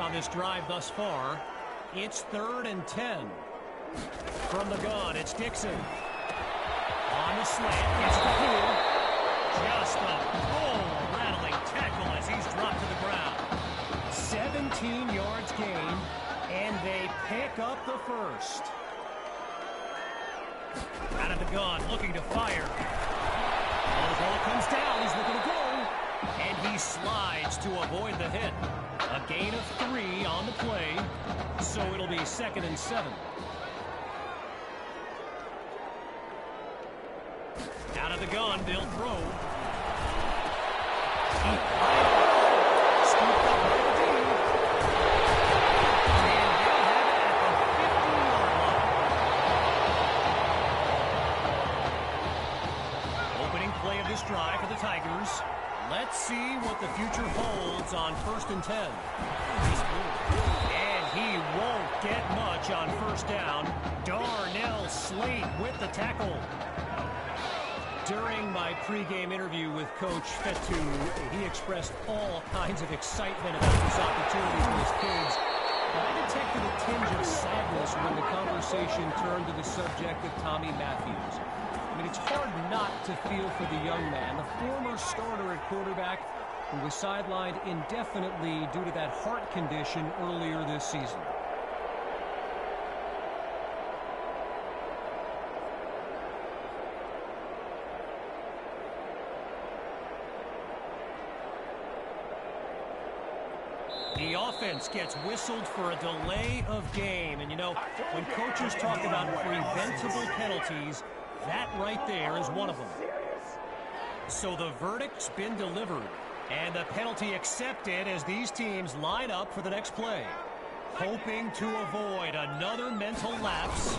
S1: on this drive thus far. It's 3rd and 10. From the gun, it's Dixon. On the slant, it's the pool. Just a ball-rattling tackle as he's dropped to the ground. 17 yards gained, and they pick up the first. Out of the gun, looking to fire. Well, the ball comes down, he's looking to go, and he slides to avoid the hit. A gain of 3 on the play, so it'll be 2nd and 7. Out of the gun, they'll throw. Scooped up by the D. And they'll have it at the 50-yard line. Opening play of this drive for the Tigers. Let's see what the future holds on 1st and 10. And he won't get much on 1st down. Darnell Slate with the tackle. During my pregame interview with Coach Fetu, he expressed all kinds of excitement about this opportunity for his kids. But I detected a tinge of sadness when the conversation turned to the subject of Tommy Matthews. I mean, it's hard not to feel for the young man, the former starter at quarterback, who was sidelined indefinitely due to that heart condition earlier this season. The offense gets whistled for a delay of game. And, you know, when coaches talk about preventable penalties, that right there is one of them. So the verdict's been delivered, and the penalty accepted as these teams line up for the next play. Hoping to avoid another mental lapse,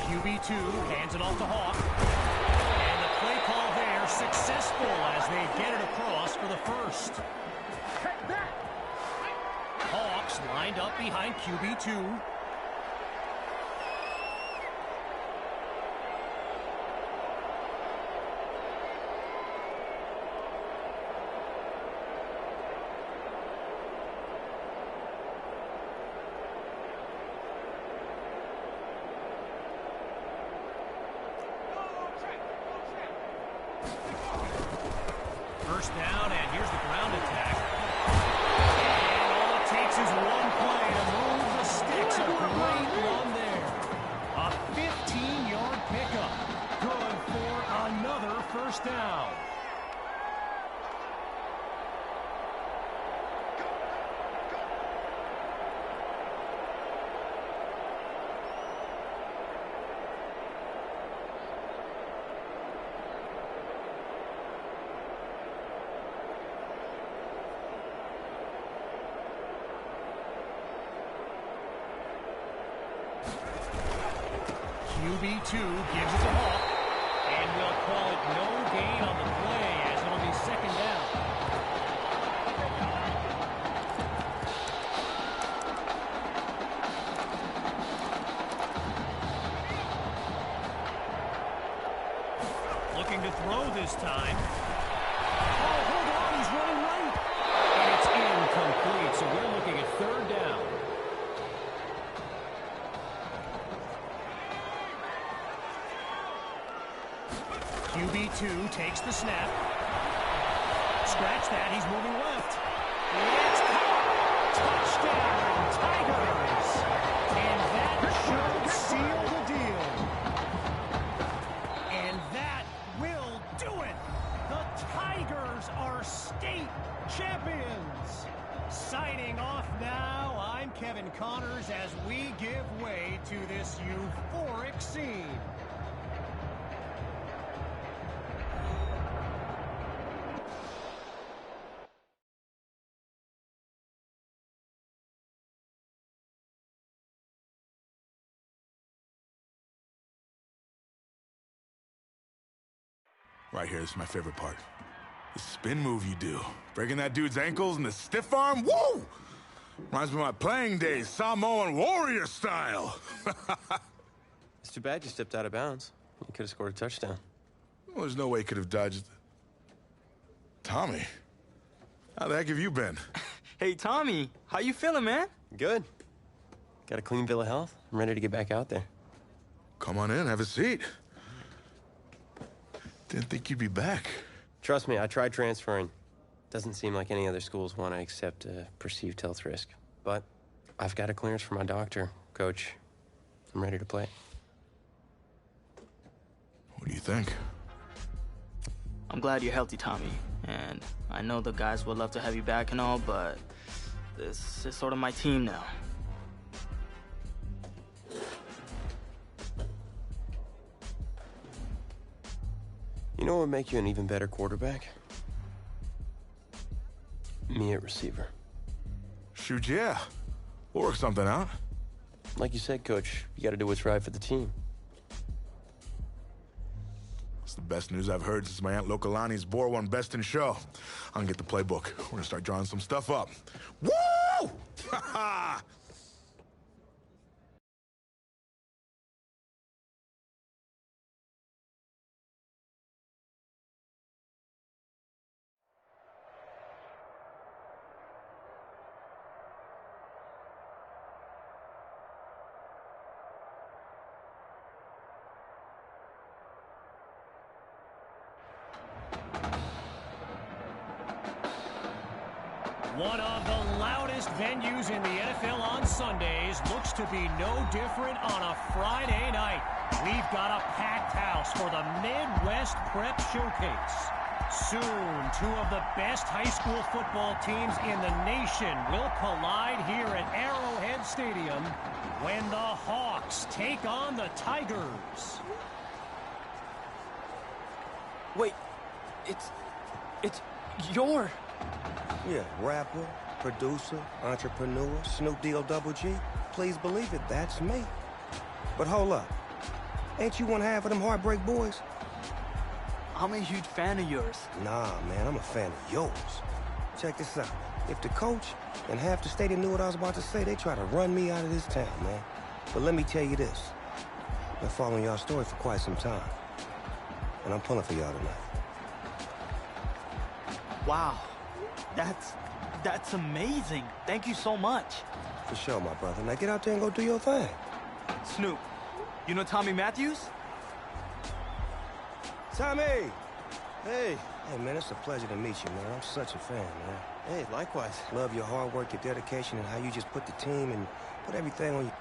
S1: QB2 hands it off to Hawk. And the play call there successful as they get it across for the first. Hawks lined up behind QB2. First down, and here's the ground attack. And all it takes is one play to move the sticks. A great run there. A 15-yard pickup. Good for another first down. QB2 gives it to Hawk, and we'll call it no gain on the play as it'll be 2nd down. Looking to throw this time. Oh, hold on, he's running right. And it's incomplete, so we're looking at 3rd down. QB2 takes the snap. Scratch that, he's moving left. It's caught! Touchdown, Tigers! And that should seal the deal. And that will do it! The Tigers are state champions! Signing off now, I'm Kevin Connors as we give way to this euphoric scene.
S8: Right here, this is my favorite part. The spin move you do. Breaking that dude's ankles and the stiff arm, woo! Reminds me of my playing days, Samoan warrior style.
S10: It's too bad you stepped out of bounds. You could have scored a touchdown.
S8: Well, there's no way he could have dodged. Tommy, how the heck have you been?
S5: Hey, Tommy, how you feeling, man?
S10: Good. Got a clean bill of health. I'm ready to get back out there.
S8: Come on in, have a seat. Didn't think you'd be back.
S10: Trust me, I tried transferring. Doesn't seem like any other schools want to accept a perceived health risk. But I've got a clearance from my doctor, Coach. I'm ready to play.
S8: What do you think?
S5: I'm glad you're healthy, Tommy. And I know the guys would love to have you back and all, but this is sort of my team now.
S10: You know what would make you an even better quarterback? Me at receiver.
S8: Shoot, yeah. We'll work something out.
S10: Like you said, Coach, you gotta do what's right for the team.
S8: It's the best news I've heard since my Aunt Lokalani's Boar won Best in Show. I'm gonna get the playbook. We're gonna start drawing some stuff up. Woo! Ha ha!
S1: One of the loudest venues in the NFL on Sundays looks to be no different on a Friday night. We've got a packed house for the Midwest Prep Showcase. Soon, two of the best high school football teams in the nation will collide here at Arrowhead Stadium when the Hawks take on the Tigers.
S5: Wait, it's your...
S2: Yeah, rapper, producer, entrepreneur, Snoop D-O double G. Please believe it, that's me. But hold up. Ain't you one half of them Heartbreak Boys?
S5: I'm a huge fan of yours.
S2: Nah, man, I'm a fan of yours. Check this out. If the coach and half the stadium knew what I was about to say, they try to run me out of this town, man. But let me tell you this. I've been following y'all story for quite some time. And I'm pulling for y'all tonight.
S5: Wow. That's amazing. Thank you so much.
S2: For sure, my brother. Now get out there and go do your thing.
S5: Snoop, you know Tommy Matthews?
S2: Tommy! Hey, man, it's a pleasure to meet you, man. I'm such a fan, man.
S10: Hey, likewise.
S2: Love your hard work, your dedication, and how you just put the team and put everything on you.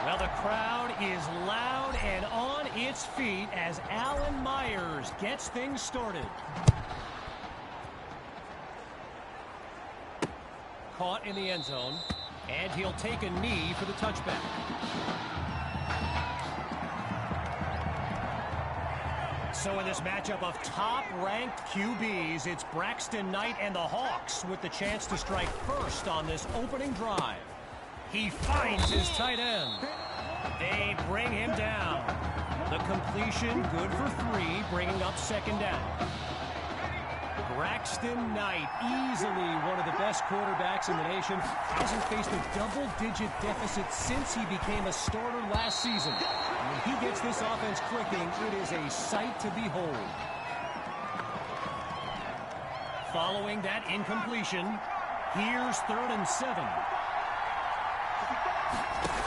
S1: Well, the crowd is loud and on its feet as Alan Myers gets things started. Caught in the end zone, and he'll take a knee for the touchback. So in this matchup of top-ranked QBs, it's Braxton Knight and the Hawks with the chance to strike first on this opening drive. He finds his tight end. They bring him down. The completion good for 3, bringing up second down. Braxton Knight, easily one of the best quarterbacks in the nation, hasn't faced a double-digit deficit since he became a starter last season. And when he gets this offense clicking, it is a sight to behold. Following that incompletion, here's 3rd and 7.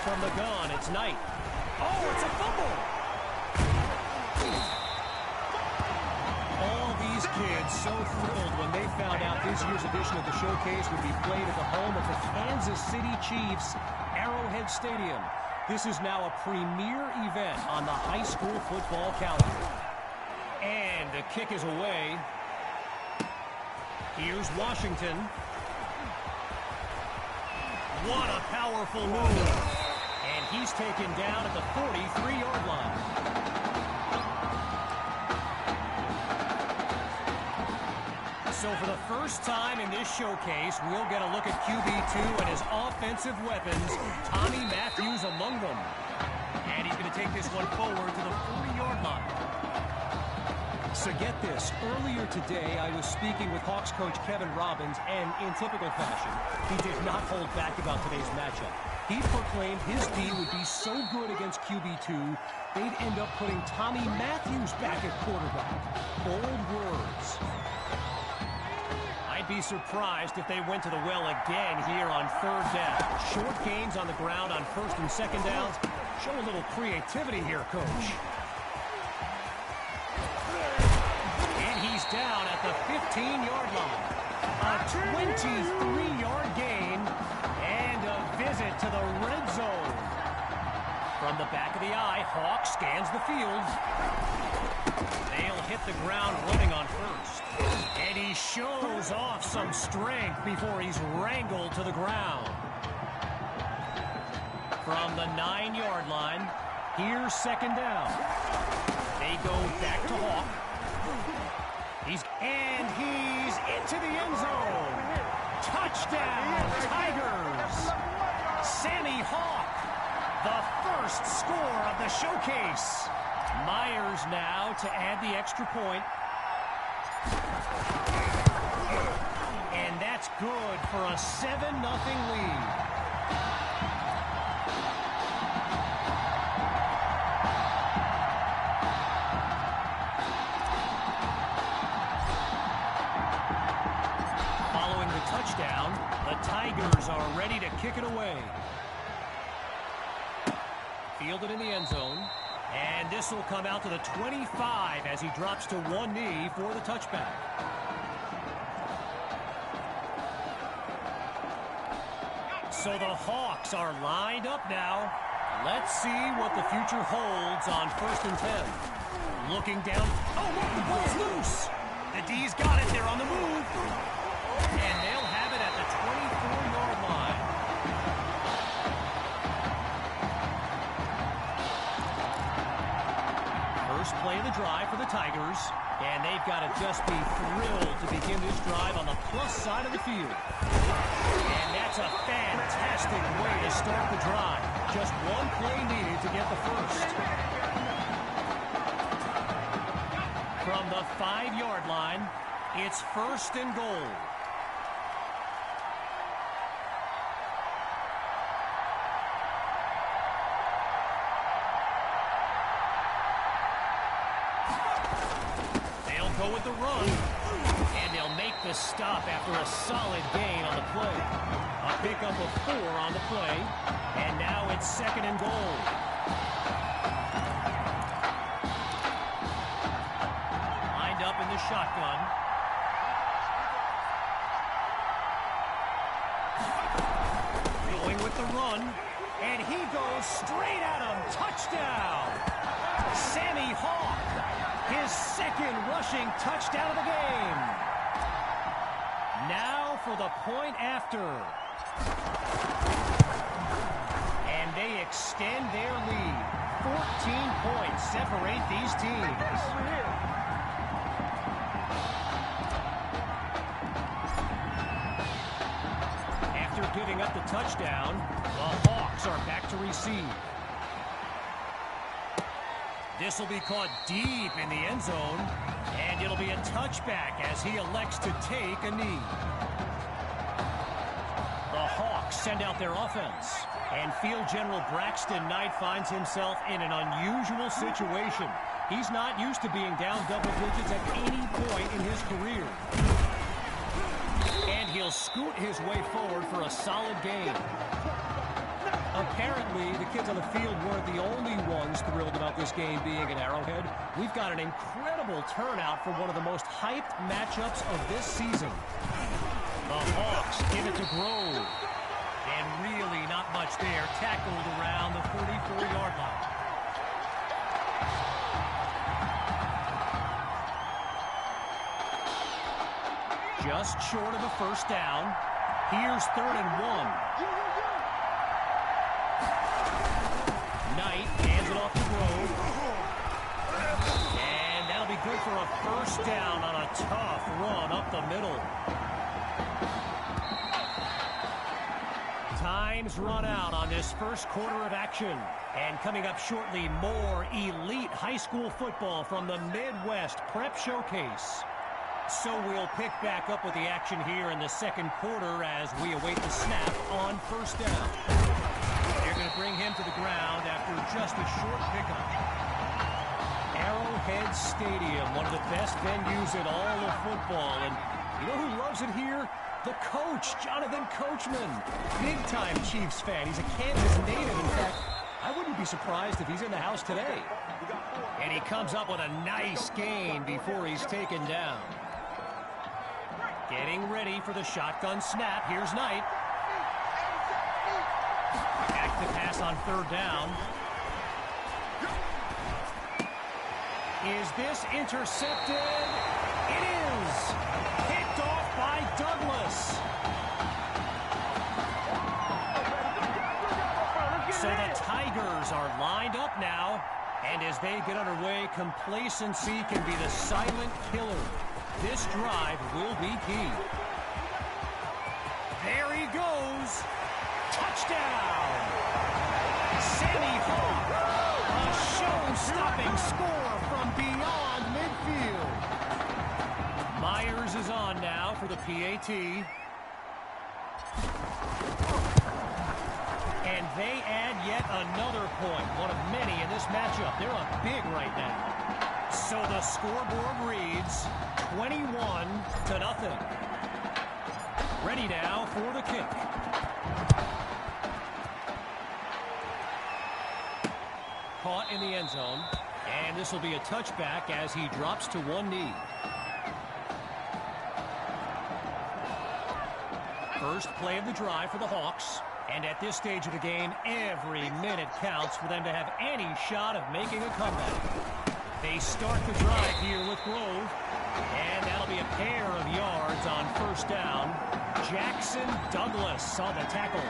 S1: From the gun, it's Knight. Oh, it's a fumble! All these kids so thrilled when they found out this year's edition of the showcase would be played at the home of the Kansas City Chiefs, Arrowhead Stadium. This is now a premier event on the high school football calendar. And the kick is away. Here's Washington. What a powerful move. And he's taken down at the 43-yard line. So for the first time in this showcase, we'll get a look at QB2 and his offensive weapons, Tommy Matthews among them. And he's going to take this one forward to the 40-yard line. So get this, earlier today I was speaking with Hawks coach Kevin Robbins, and in typical fashion, he did not hold back about today's matchup. He proclaimed his D would be so good against QB2, they'd end up putting Tommy Matthews back at quarterback. Bold words. I'd be surprised if they went to the well again here on third down. Short gains on the ground on first and second downs. Show a little creativity here, Coach. And he's down at the 15-yard line. A 23-yard gain and a visit to the red zone. From the back of the eye, Hawk scans the field. They'll hit the ground running on first. And he shows off some strength before he's wrangled to the ground. From the 9-yard line, here's second down. They go back to Hawk. He's into the end zone. Touchdown, Tigers. Sammy Hawk, the first score of the showcase. Myers now to add the extra point. And that's good for a 7-0 lead. Following the touchdown, the Tigers are ready to kick it away. Fielded in the end zone. And this will come out to the 25 as he drops to one knee for the touchback. So the Hawks are lined up now. Let's see what the future holds on first and 10. Looking down. Oh, look, the ball's loose. The D's got it. They're on the move. And they'll have it at the 24-yard line. First play of the drive for the Tigers, and they've got to just be thrilled to begin this drive on the plus side of the field. And that's a fantastic way to start the drive. Just one play needed to get the first. From the 5-yard line, it's first and goal. Go with the run, and they'll make the stop after a solid gain on the play. A pickup of 4 on the play, and now it's second and goal. Lined up in the shotgun. Going with the run, and he goes straight at him. Touchdown! Sammy Hawk. His second rushing touchdown of the game. Now for the point after. And they extend their lead. 14 points separate these teams. After giving up the touchdown, the Hawks are back to receive. This will be caught deep in the end zone, and it'll be a touchback as he elects to take a knee. The Hawks send out their offense, and Field General Braxton Knight finds himself in an unusual situation. He's not used to being down double digits at any point in his career. And he'll scoot his way forward for a solid gain. Apparently, the kids on the field weren't the only ones thrilled about this game being at Arrowhead. We've got an incredible turnout for one of the most hyped matchups of this season. The Hawks give it to Grove. And really not much there. Tackled around the 44-yard line. Just short of a first down. Here's third and 1. Knight hands it off to Grove. And that'll be good for a first down on a tough run up the middle. Time's run out on this first quarter of action. And coming up shortly, more elite high school football from the Midwest Prep Showcase. So we'll pick back up with the action here in the second quarter as we await the snap on first down. They're going to bring him to the ground after just a short pickup. Arrowhead Stadium, one of the best venues in all of football, and You know who loves it here? The coach, Jonathan Coachman. Big-time Chiefs fan. He's a Kansas native. In fact, I wouldn't be surprised if he's in the house today. And he comes up with a nice gain before he's taken down. Getting ready for the shotgun snap. Here's Knight. Back to pass on third down. Is this intercepted? It is! Picked off by Douglas. So the Tigers are lined up now, and as they get underway, complacency can be the silent killer. This drive will be key. There he goes. Touchdown! Sammy Hawk. A show-stopping score from beyond midfield. Myers is on now for the PAT. And they add yet another point, one of many in this matchup. They're up big right now. So the scoreboard reads 21-0. Ready now for the kick. Caught in the end zone. And this will be a touchback as he drops to one knee. First play of the drive for the Hawks. And at this stage of the game, every minute counts for them to have any shot of making a comeback. They start the drive here with Grove. And that'll be a pair of yards on first down. Jackson Douglas on the tackle.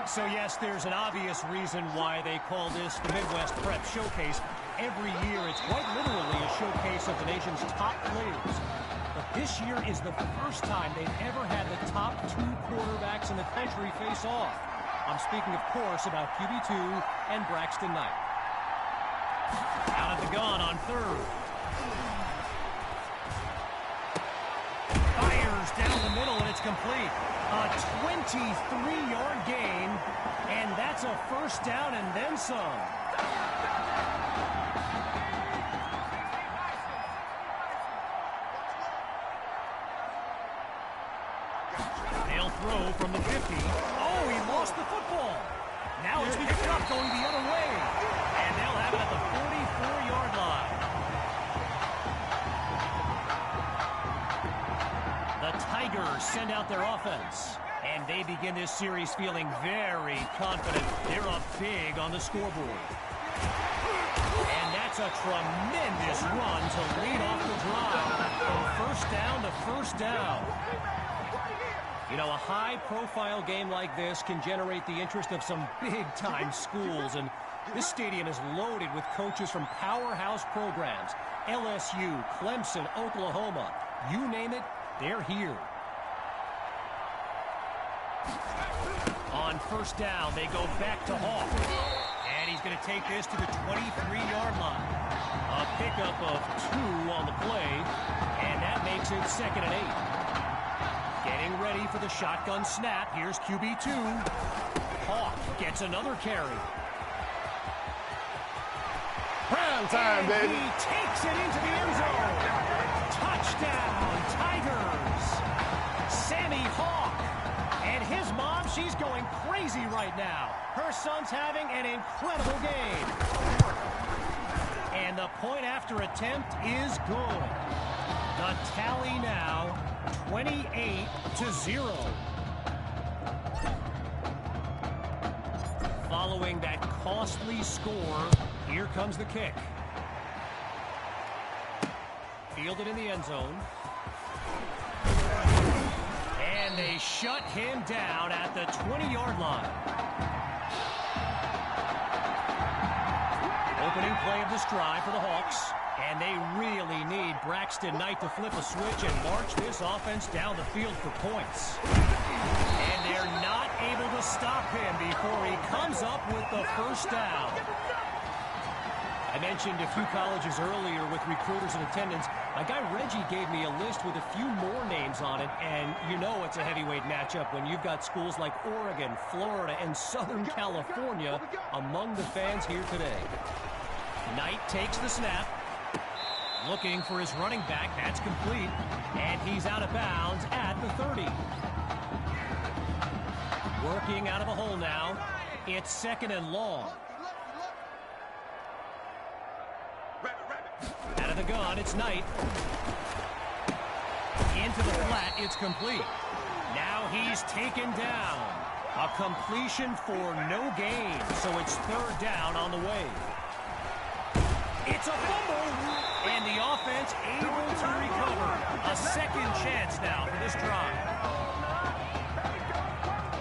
S1: So yes, there's an obvious reason why they call this the Midwest Prep Showcase. Every year, it's quite literally a showcase of the nation's top players. But this year is the first time they've ever had the top two quarterbacks in the country face off. I'm speaking, of course, about QB2 and Braxton Knight. Out of the gun on third. Fires down the middle, and it's complete. A 23-yard gain, and that's a first down and then some. They'll throw from the 50. Oh, he lost the football. Now it's picked up going the other way. And they'll have it at the 44-yard line. The Tigers send out their offense. And they begin this series feeling very confident. They're up big on the scoreboard. And that's a tremendous run to lead off the drive. From first down to first down. You know, a high-profile game like this can generate the interest of some big-time schools, and this stadium is loaded with coaches from powerhouse programs. LSU, Clemson, Oklahoma, you name it, they're here. On first down, they go back to Hawk, and he's going to take this to the 23-yard line. A pickup of 2 on the play, and that makes it 2nd and 8. Getting ready for the shotgun snap. Here's QB2. Hawk gets another carry.
S8: Prime time, baby.
S1: He takes it into the end zone. Touchdown, Tigers. Sammy Hawk. And his mom, she's going crazy right now. Her son's having an incredible game. And the point after attempt is good. The tally now, 28-0. Following that costly score, here comes the kick. Fielded in the end zone. And they shut him down at the 20-yard line. Opening play of this drive for the Hawks. And they really need Braxton Knight to flip a switch and march this offense down the field for points. And they're not able to stop him before he comes up with the first down. I mentioned a few colleges earlier with recruiters in attendance. My guy Reggie gave me a list with a few more names on it, and you know it's a heavyweight matchup when you've got schools like Oregon, Florida, and Southern California among the fans here today. Knight takes the snap. Looking for his running back. That's complete. And he's out of bounds at the 30. Working out of the hole now. It's 2nd and long. Out of the gun, it's Knight. Into the flat, it's complete. Now he's taken down. A completion for no gain, so it's 3rd down on the way. It's a fumble, and the offense able to recover. A 2nd chance now for this drive.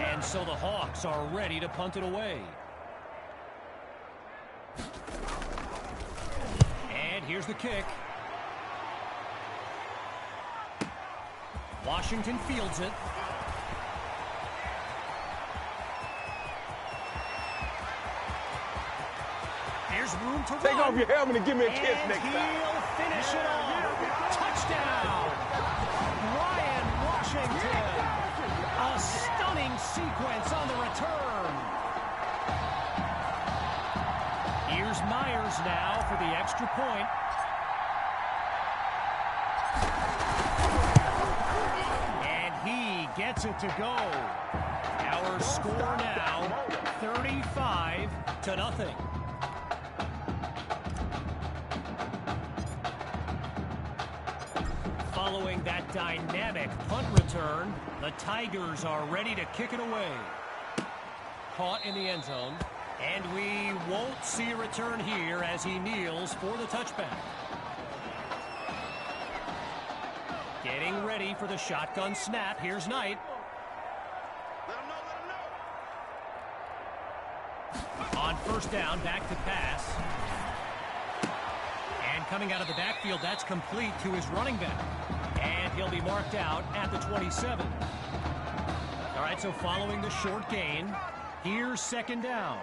S1: And so the Hawks are ready to punt it away. And here's the kick. Washington fields it. There's room to run.
S7: Take off your helmet and give me a kiss next time.
S1: And he'll finish it off. Touchdown. Ryan Washington. A stunning sequence on the return. Here's Myers now for the extra point. And he gets it to go. Our score now, 35-0. Following that dynamic punt return, the Tigers are ready to kick it away. Caught in the end zone, and we won't see a return here as he kneels for the touchback. Getting ready for the shotgun snap. Here's Knight. On 1st down, back to pass. And coming out of the backfield, that's complete to his running back. And he'll be marked out at the 27. All right, so following the short gain, here's 2nd down.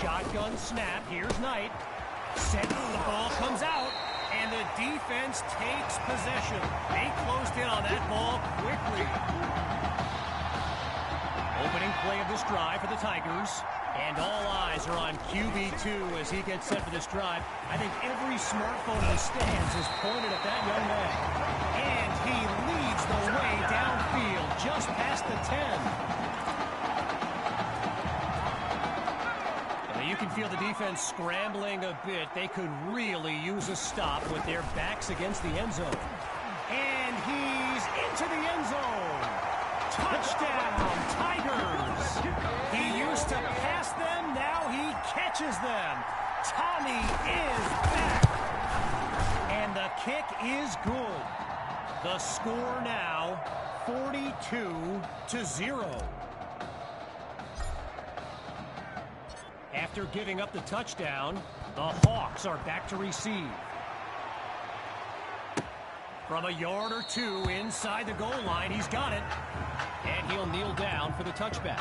S1: Shotgun snap. Here's Knight. Set. The ball comes out, and the defense takes possession. They closed in on that ball quickly. Opening play of this drive for the Tigers. And all eyes are on QB2 as he gets set for this drive. I think every smartphone in the stands is pointed at that young man. And he leads the way downfield just past the 10. Now you can feel the defense scrambling a bit. They could really use a stop with their backs against the end zone. And he's into the end zone. Touchdown, Tigers. He used to pass them, now he catches them. Tommy is back. And the kick is good. The score now, 42-0. After giving up the touchdown, the Hawks are back to receive. From a yard or two inside the goal line, he's got it. And he'll kneel down for the touchback.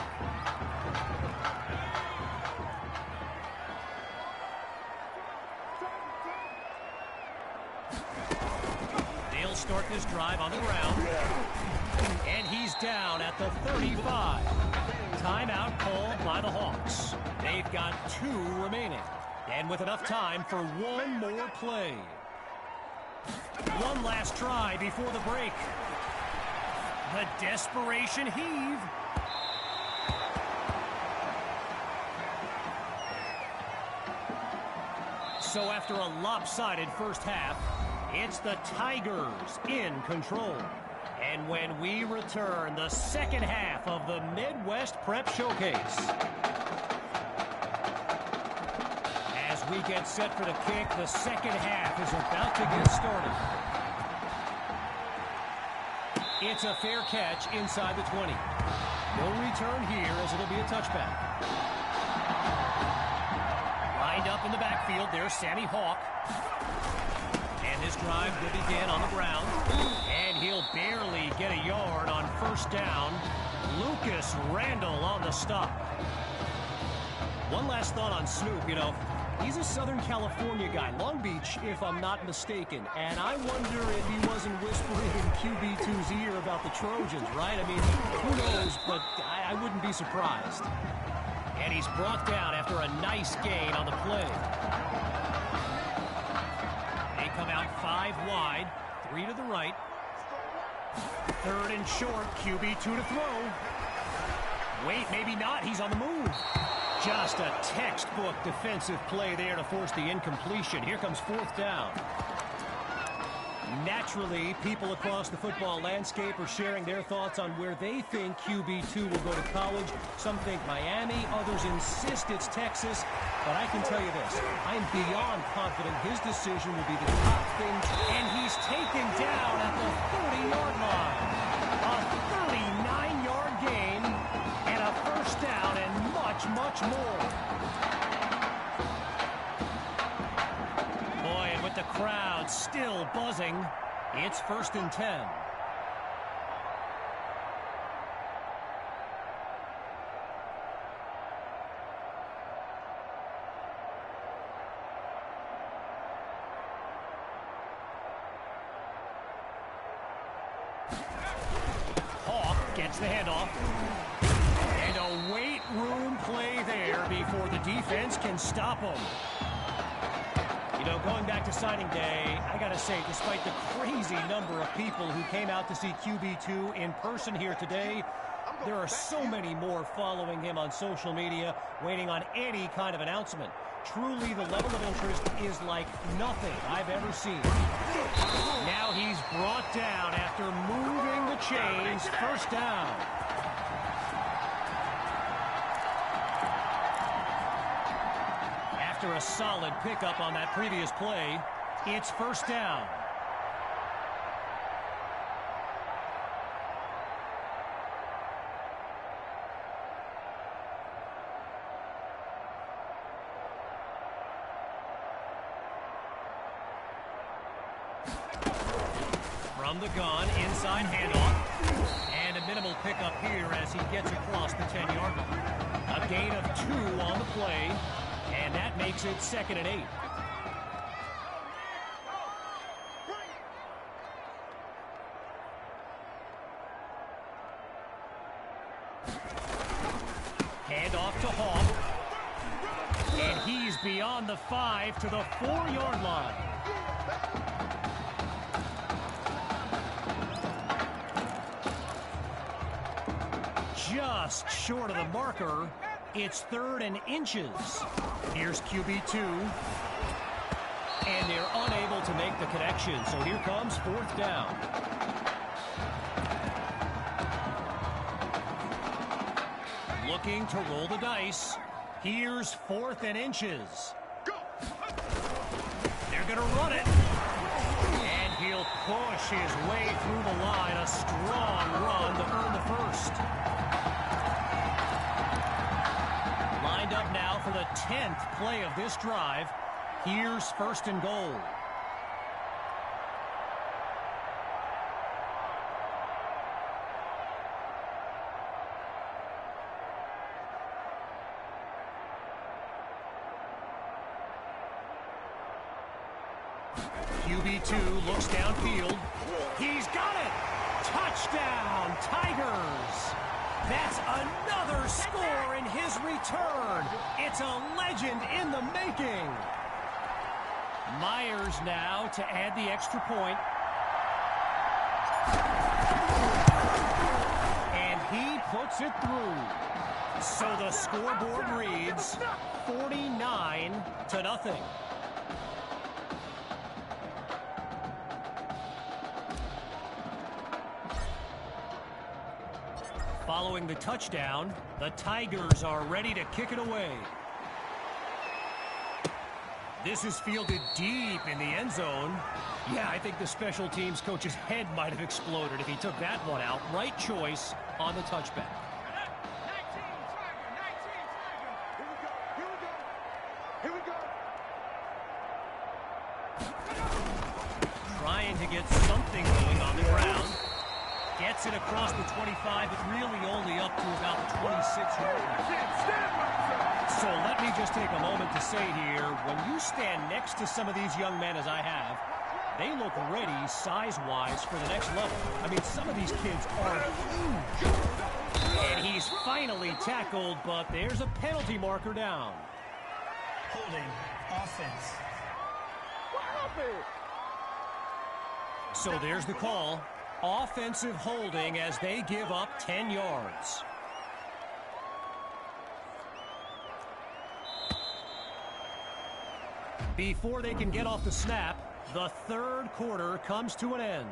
S1: They'll start this drive on the ground. And he's down at the 35. Timeout called by the Hawks. They've got 2 remaining. And with enough time for one more play. One last try before the break. The desperation heave. So after a lopsided first half, it's the Tigers in control. And when we return, the second half of the Midwest Prep Showcase. As we get set for the kick, the second half is about to get started. It's a fair catch inside the 20. No return here as it'll be a touchback. Lined up in the backfield, there's Sammy Hawk. And this drive will begin on the ground. And he'll barely get a yard on 1st down. Lucas Randall on the stop. One last thought on Snoop, you know. He's a Southern California guy, Long Beach, if I'm not mistaken. And I wonder if he wasn't whispering in QB2's ear about the Trojans, right? I mean, who knows, but I wouldn't be surprised. And he's brought down after a nice gain on the play. They come out 5 wide, 3 to the right. 3rd and short, QB2 to throw. Wait, maybe not. He's on the move. Just a textbook defensive play there to force the incompletion. Here comes 4th down. Naturally, people across the football landscape are sharing their thoughts on where they think QB2 will go to college. Some think Miami, others insist it's Texas. But I can tell you this, I'm beyond confident his decision will be the top thing. And he's taken down at the 30-yard line. A 39-yard gain and a 1st down and much, much more. Boy, and with the crowd still buzzing, it's 1st and 10. Gets the handoff. And a weight room play there before the defense can stop him. You know, going back to signing day, I gotta say, despite the crazy number of people who came out to see QB2 in person here today, there are so many more following him on social media, waiting on any kind of announcement. Truly, the level of interest is like nothing I've ever seen. Now he's brought down after moving the chains. 1st down. After a solid pickup on that previous play, it's 1st down. From the gun, inside handoff. And a minimal pickup here as he gets across the 10-yard line. A gain of 2 on the play, and that makes it 2nd and 8. Handoff to Hawk. And he's beyond the 5 to the 4-yard line. Just short of the marker. It's 3rd and inches. Here's QB2. And they're unable to make the connection. So here comes 4th down. Looking to roll the dice. Here's 4th and inches. They're going to run it. And he'll push his way through the line. A strong run to earn the 1st. Lined up now for the 10th play of this drive. Here's 1st and goal. QB2 looks downfield. He's got it! Touchdown, Tigers! That's another score in his return. It's a legend in the making. Myers now to add the extra point. And he puts it through. So the scoreboard reads 49-0. Following the touchdown, the Tigers are ready to kick it away. This is fielded deep in the end zone. Yeah, I think the special teams coach's head might have exploded if he took that one out. Right choice on the touchback. Trying to get something going on the ground. Gets it across the 25, but really only up to about the 26-yard line. So let me just take a moment to say here, when you stand next to some of these young men as I have, they look ready size-wise for the next level. I mean, some of these kids are huge. And he's finally tackled, but there's a penalty marker down.
S9: Holding. Offense.
S1: So there's the call. Offensive holding as they give up 10 yards. Before they can get off the snap, the third quarter comes to an end.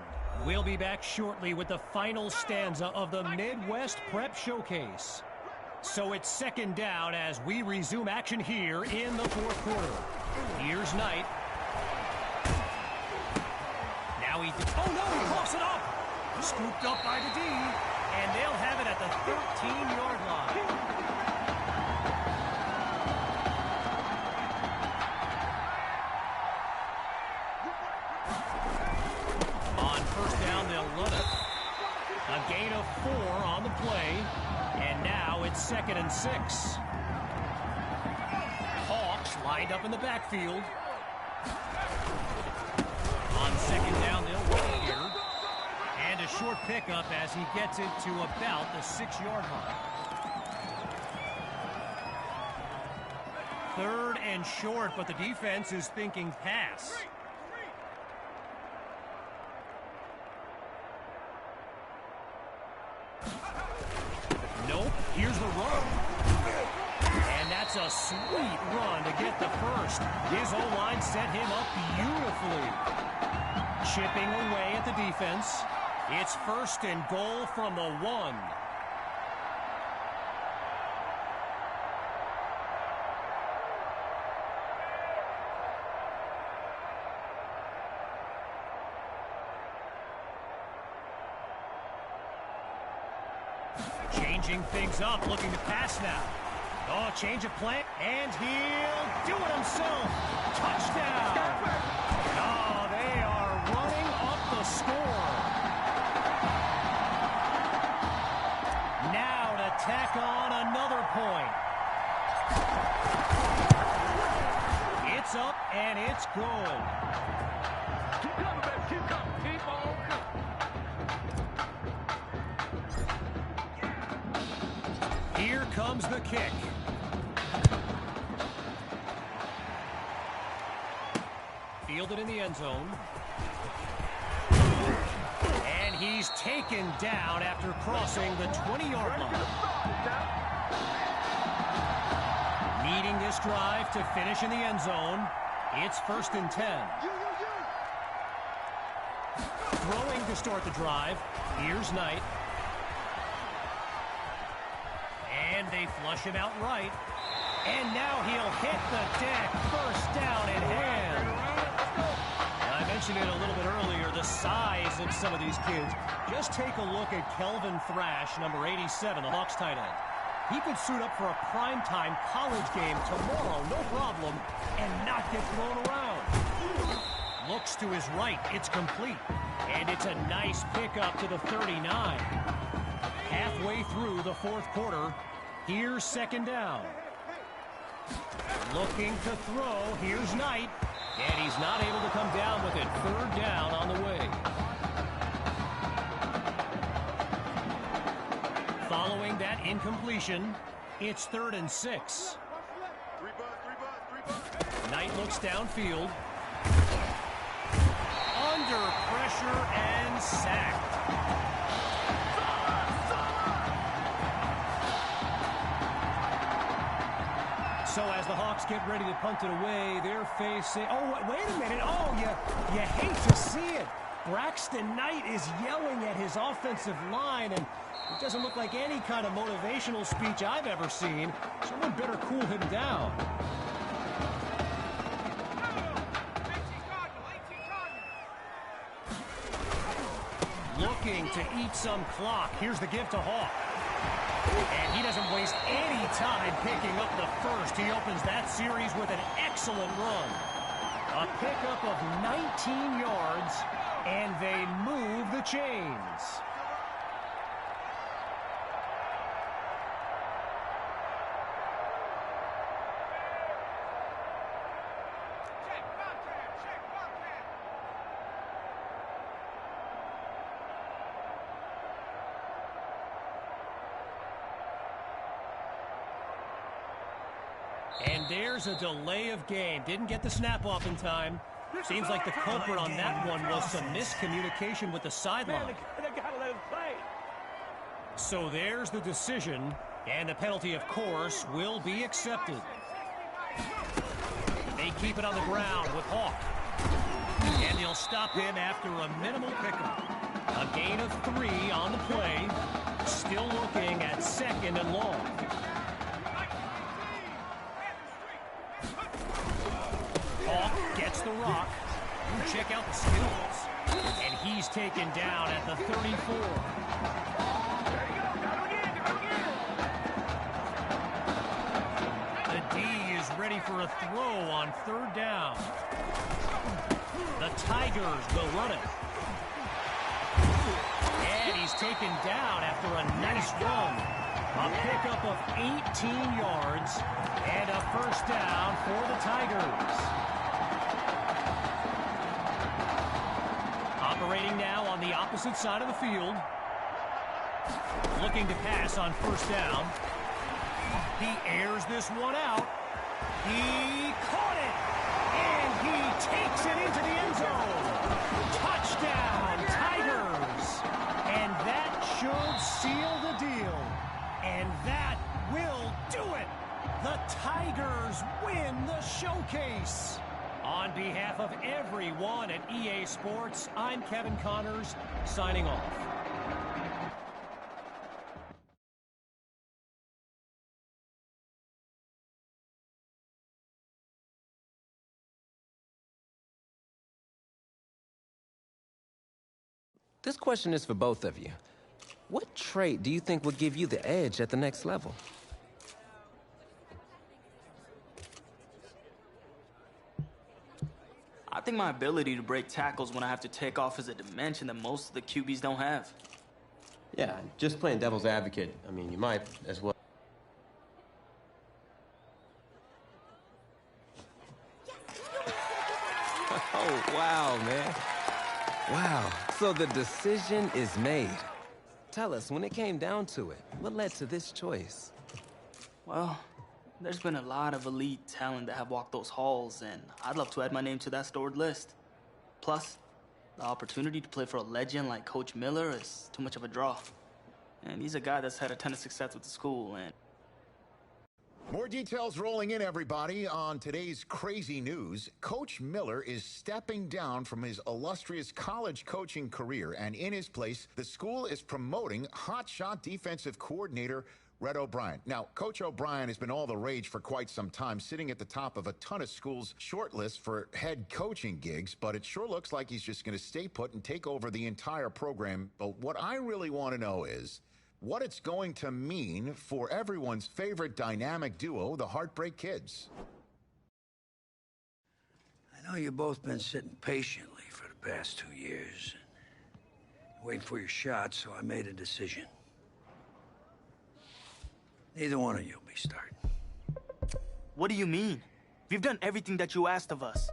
S1: We'll be back shortly with the final stanza of the Midwest Prep Showcase. So it's second down as we resume action here in the fourth quarter. Here's Knight. Now he coughs it up. Scooped up by the D, and they'll have it at the 13-yard line. On first down, they'll run it. A gain of 4 on the play, and now it's 2nd and 6. Hawks lined up in the backfield. On second down, they'll run it here. And a short pickup as he gets it to about the 6-yard line. 3rd and short, but the defense is thinking pass. Nope, here's the run. And that's a sweet run to get the first. His O-line set him up beautifully. Chipping away at the defense. It's 1st and goal from the 1. Changing things up, looking to pass now. Oh, change of plan, and he'll do it himself. Touchdown! Oh, they are running up the score. Now to tack on another point. It's up, and it's good.
S7: Keep coming, baby. Keep coming. Keep on coming.
S1: Here comes the kick. Fielded in the end zone. And he's taken down after crossing the 20-yard line. Needing this drive to finish in the end zone. It's 1st and 10. Throwing to start the drive. Here's Knight. And they flush him out right. And now he'll hit the deck. 1st down in hand. I mentioned it a little bit earlier, the size of some of these kids. Just take a look at Kelvin Thrash, number 87, the Hawks tight end. He could suit up for a primetime college game tomorrow, no problem, and not get thrown around. Looks to his right, it's complete. And it's a nice pickup to the 39. Halfway through the fourth quarter, here's 2nd down. Looking to throw, here's Knight. And he's not able to come down with it. 3rd down on the way. Following that incompletion, it's 3rd and 6. Knight looks downfield. Under pressure and sacked. So as the Hawks get ready to punt it away, they're facing... Oh, wait a minute. Oh, you hate to see it. Braxton Knight is yelling at his offensive line, and it doesn't look like any kind of motivational speech I've ever seen. Someone better cool him down. Looking to eat some clock. Here's the give to Hawk. And he doesn't waste any time picking up the first. He opens that series with an excellent run. A pickup of 19 yards, and they move the chains. And there's a delay of game. Didn't get the snap off in time. Seems like the culprit on that one was some miscommunication with the sideline. So there's the decision, and the penalty, of course, will be accepted. They keep it on the ground with Hawk. And they'll stop him after a minimal pickup. A gain of 3 on the play. Still looking at 2nd and long. Hawk gets the rock. Check out the skills. And he's taken down at the 34. The D is ready for a throw on 3rd down. The Tigers will run it. And he's taken down after a nice run. A pickup of 18 yards and a 1st down for the Tigers. Operating now on the opposite side of the field. Looking to pass on 1st down. He airs this one out. He caught it. And he takes it into the end zone. Touchdown, Tigers. And that should seal the deal. And that will do it. The Tigers win the showcase. On behalf of everyone at EA Sports, I'm Kevin Connors, signing off.
S6: This question is for both of you. What trait do you think will give you the edge at the next level?
S5: I think my ability to break tackles when I have to take off is a dimension that most of the QBs don't have.
S10: Yeah, just playing devil's advocate. I mean, you might as well.
S6: Oh, wow, man. Wow. So the decision is made. Tell us, when it came down to it, what led to this choice?
S5: Well, there's been a lot of elite talent that have walked those halls, and I'd love to add my name to that storied list. Plus, the opportunity to play for a legend like Coach Miller is too much of a draw. And he's a guy that's had a ton of success with the school, and...
S11: More details rolling in, everybody, on today's crazy news. Coach Miller is stepping down from his illustrious college coaching career, and in his place, the school is promoting hotshot defensive coordinator Red O'Brien. Now, Coach O'Brien has been all the rage for quite some time, sitting at the top of a ton of schools' shortlist for head coaching gigs, but it sure looks like he's just going to stay put and take over the entire program. But what I really want to know is what it's going to mean for everyone's favorite dynamic duo, the Heartbreak Kids.
S12: I know you've both been sitting patiently for the past 2 years, waiting for your shot, so I made a decision. Neither one of you will be starting.
S5: What do you mean? We've done everything that you asked of us.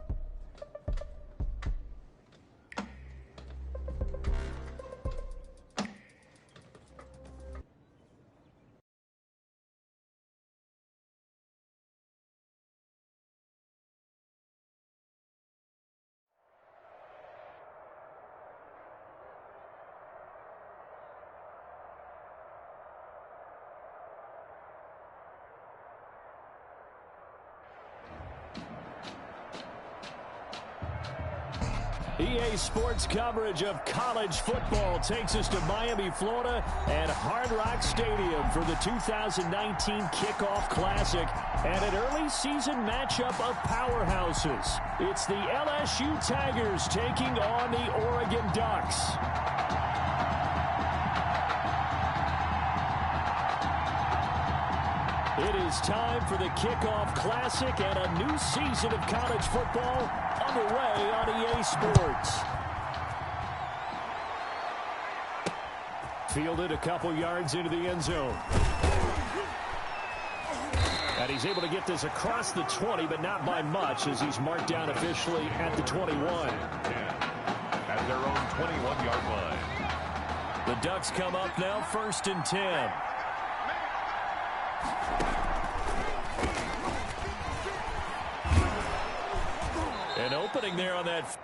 S13: EA Sports coverage of college football takes us to Miami, Florida, and Hard Rock Stadium for the 2019 Kickoff Classic and an early season matchup of powerhouses. It's the LSU Tigers taking on the Oregon Ducks. It is time for the Kickoff Classic and a new season of college football underway on EA Sports. Fielded a couple yards into the end zone. And he's able to get this across the 20, but not by much, as he's marked down officially at the 21.
S14: At their own 21-yard line.
S13: The Ducks come up now, 1st and 10. An opening there on that.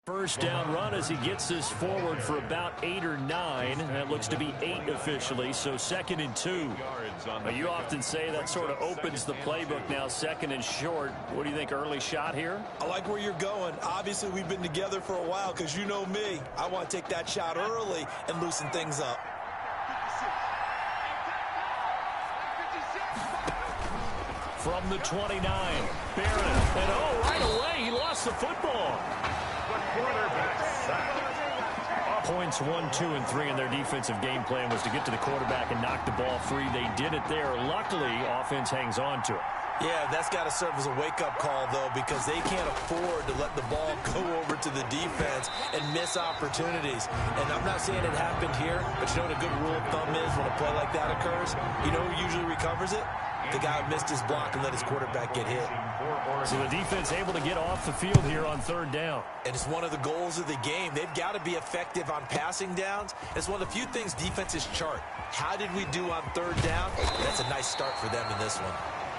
S13: First down run as he gets this forward for about 8 or 9. That looks to be 8 officially, so 2nd and 2. You often say that sort of opens the playbook now, 2nd and short. What do you think, early shot here?
S15: I like where you're going. Obviously, we've been together for a while because you know me. I want to take that shot early and loosen things up.
S13: From the 29, Barrett, and right away, he lost the football. Points 1, 2, and 3 in their defensive game plan was to get to the quarterback and knock the ball free. They did it there. Luckily, offense hangs on to it.
S15: Yeah, that's got to serve as a wake-up call, though, because they can't afford to let the ball go over to the defense and miss opportunities. And I'm not saying it happened here, but you know what a good rule of thumb is when a play like that occurs? You know who usually recovers it? The guy who missed his block and let his quarterback get hit.
S13: So the defense able to get off the field here on 3rd down.
S15: And it's one of the goals of the game. They've got to be effective on passing downs. It's one of the few things defenses chart. How did we do on 3rd down? That's a nice start for them in this one.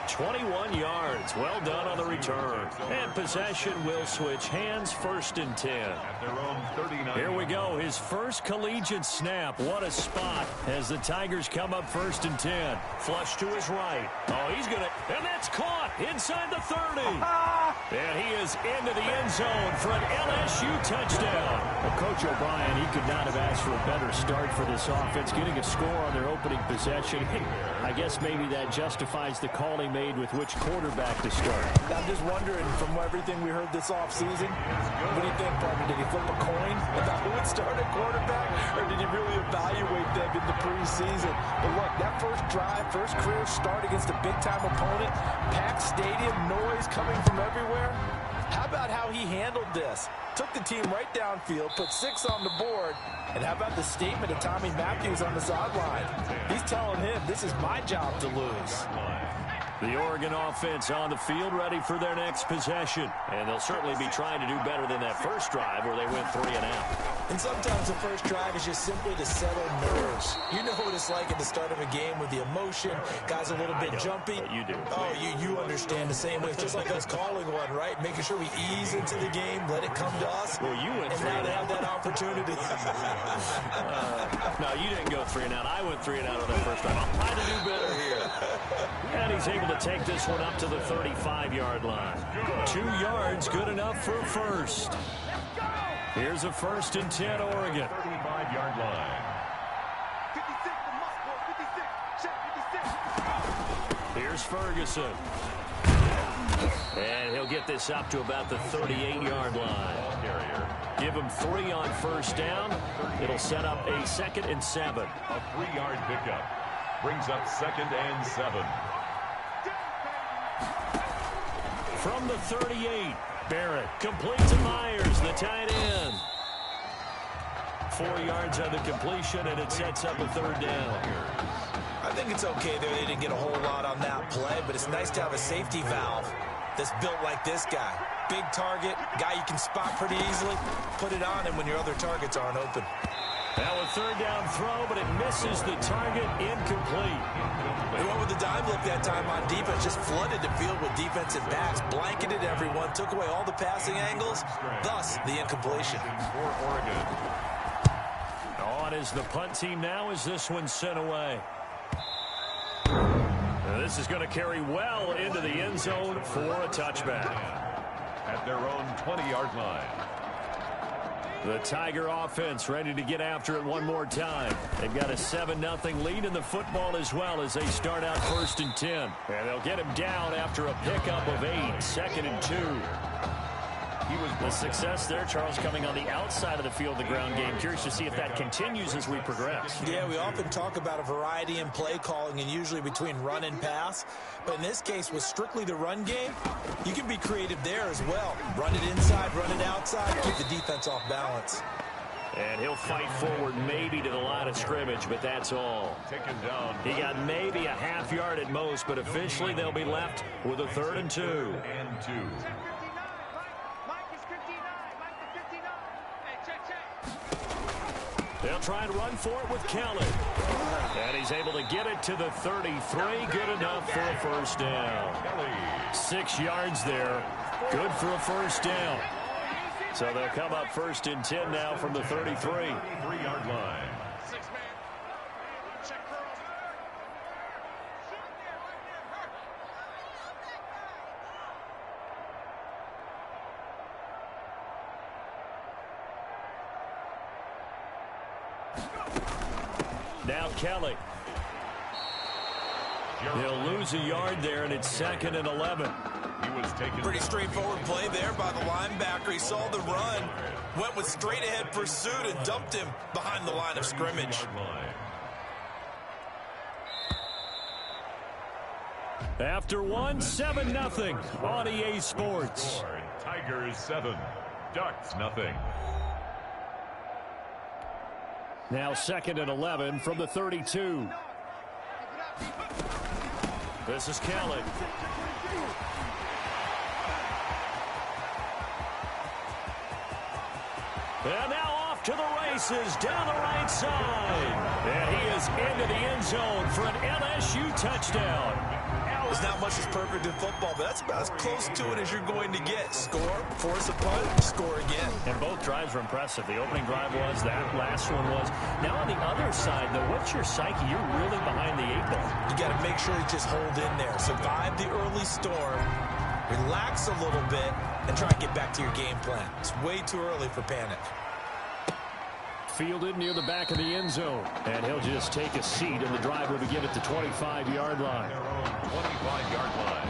S13: 21 yards. Well done on the return. And possession will switch hands, 1st and 10.
S14: At their own 39.
S13: Here we go. His first collegiate snap. What a spot as the Tigers come up 1st and 10. Flush to his right. Oh, he's going to, and that's caught inside the 30. And he is into the end zone for an LSU touchdown. Well, Coach O'Brien, he could not have asked for a better start for this offense, getting a score on their opening possession. I guess maybe that justifies the call he made with which quarterback to start.
S15: I'm just wondering, from everything we heard this offseason, what do you think, partner? Did he flip a coin about who would start at quarterback, or did he really evaluate them in the preseason? But look, that first drive, first career start against a big-time opponent, packed stadium, noise coming from everywhere. How about how he handled this? Took the team right downfield, put 6 on the board, and how about the statement of Tommy Matthews on the sideline? He's telling him, this is my job to lose.
S13: The Oregon offense on the field, ready for their next possession. And they'll certainly be trying to do better than that first drive where they went 3 and out.
S15: And sometimes the first drive is just simply to settle nerves. You know what it's like at the start of a game with the emotion. Guys a little bit jumpy.
S13: You do.
S15: Oh, you understand the same way. It's just like us calling one, right? Making sure we ease into the game, let it come to us.
S13: Well, you went
S15: and
S13: 3
S15: now
S13: and
S15: they
S13: out.
S15: have that opportunity.
S13: No, you didn't go 3 and out. I went 3 and out on that first drive. I'll try to do better here. And he's able to take this one up to the 35-yard line. 2 yards, good enough for a first. Here's a 1st and 10, Oregon.
S14: 35-yard line.
S7: 56,
S13: Here's Ferguson. And he'll get this up to about the 38-yard line. Give him 3 on first down. It'll set up a 2nd and 7.
S14: A 3-yard pickup. Brings up 2nd and 7.
S13: From the 38, Barrett complete to Myers, the tight end. 4 yards on the completion, and it sets up a 3rd down.
S15: I think it's okay there. They didn't get a whole lot on that play, but it's nice to have a safety valve that's built like this guy. Big target, guy you can spot pretty easily. Put it on him when your other targets aren't open.
S13: Now a 3rd down throw, but it misses the target, incomplete.
S15: They went with the dive look that time on defense, just flooded the field with defensive backs, blanketed everyone, took away all the passing angles, thus the incompletion.
S13: On is the punt team now as this one's sent away. Now this is going to carry well into the end zone for a touchback.
S14: At their own 20-yard line.
S13: The Tiger offense ready to get after it one more time. They've got a 7-0 lead in the football as well as they start out 1st and 10. And they'll get him down after a pickup of 8, 2nd and 2. The success there, Charles, coming on the outside of the field, the ground game. Curious to see if that continues as we progress.
S15: Yeah, we often talk about a variety in play calling and usually between run and pass. But in this case, with strictly the run game, you can be creative there as well. Run it inside, run it outside, keep the defense off balance.
S13: And he'll fight forward maybe to the line of scrimmage, but that's all.
S14: Taken down.
S13: He got maybe a half yard at most, but officially they'll be left with a 3rd and 2.
S14: And 2.
S13: They'll try and run for it with Kelly. And he's able to get it to the 33. Good enough for a first down. 6 yards there. Good for a first down. So they'll come up 1st and 10 now from the 33.
S14: 33-yard line.
S13: Now Kelly. He'll lose a yard there, and it's 2nd and 11.
S16: Pretty straightforward play there by the linebacker. He saw the run, went with straight-ahead pursuit, and dumped him behind the line of scrimmage.
S13: After one, 7-0 on EA Sports.
S14: Tigers 7, Ducks nothing.
S13: Now 2nd and 11 from the 32. This is Kelly. And now off to the races down the right side. And he is into the end zone for an LSU touchdown.
S16: There's not much that's perfect in football, but that's about as close to it as you're going to get. Score, force a punt, score again.
S13: And both drives were impressive. The opening drive was, that last one was. Now on the other side, though, what's your psyche? You're really behind the 8 ball.
S16: You got to make sure you just hold in there. Survive the early storm, relax a little bit, and try and get back to your game plan. It's way too early for panic.
S13: Fielded near the back of the end zone. And he'll just take a seat, and the drive will begin at the 25-yard line.
S14: 25-yard line.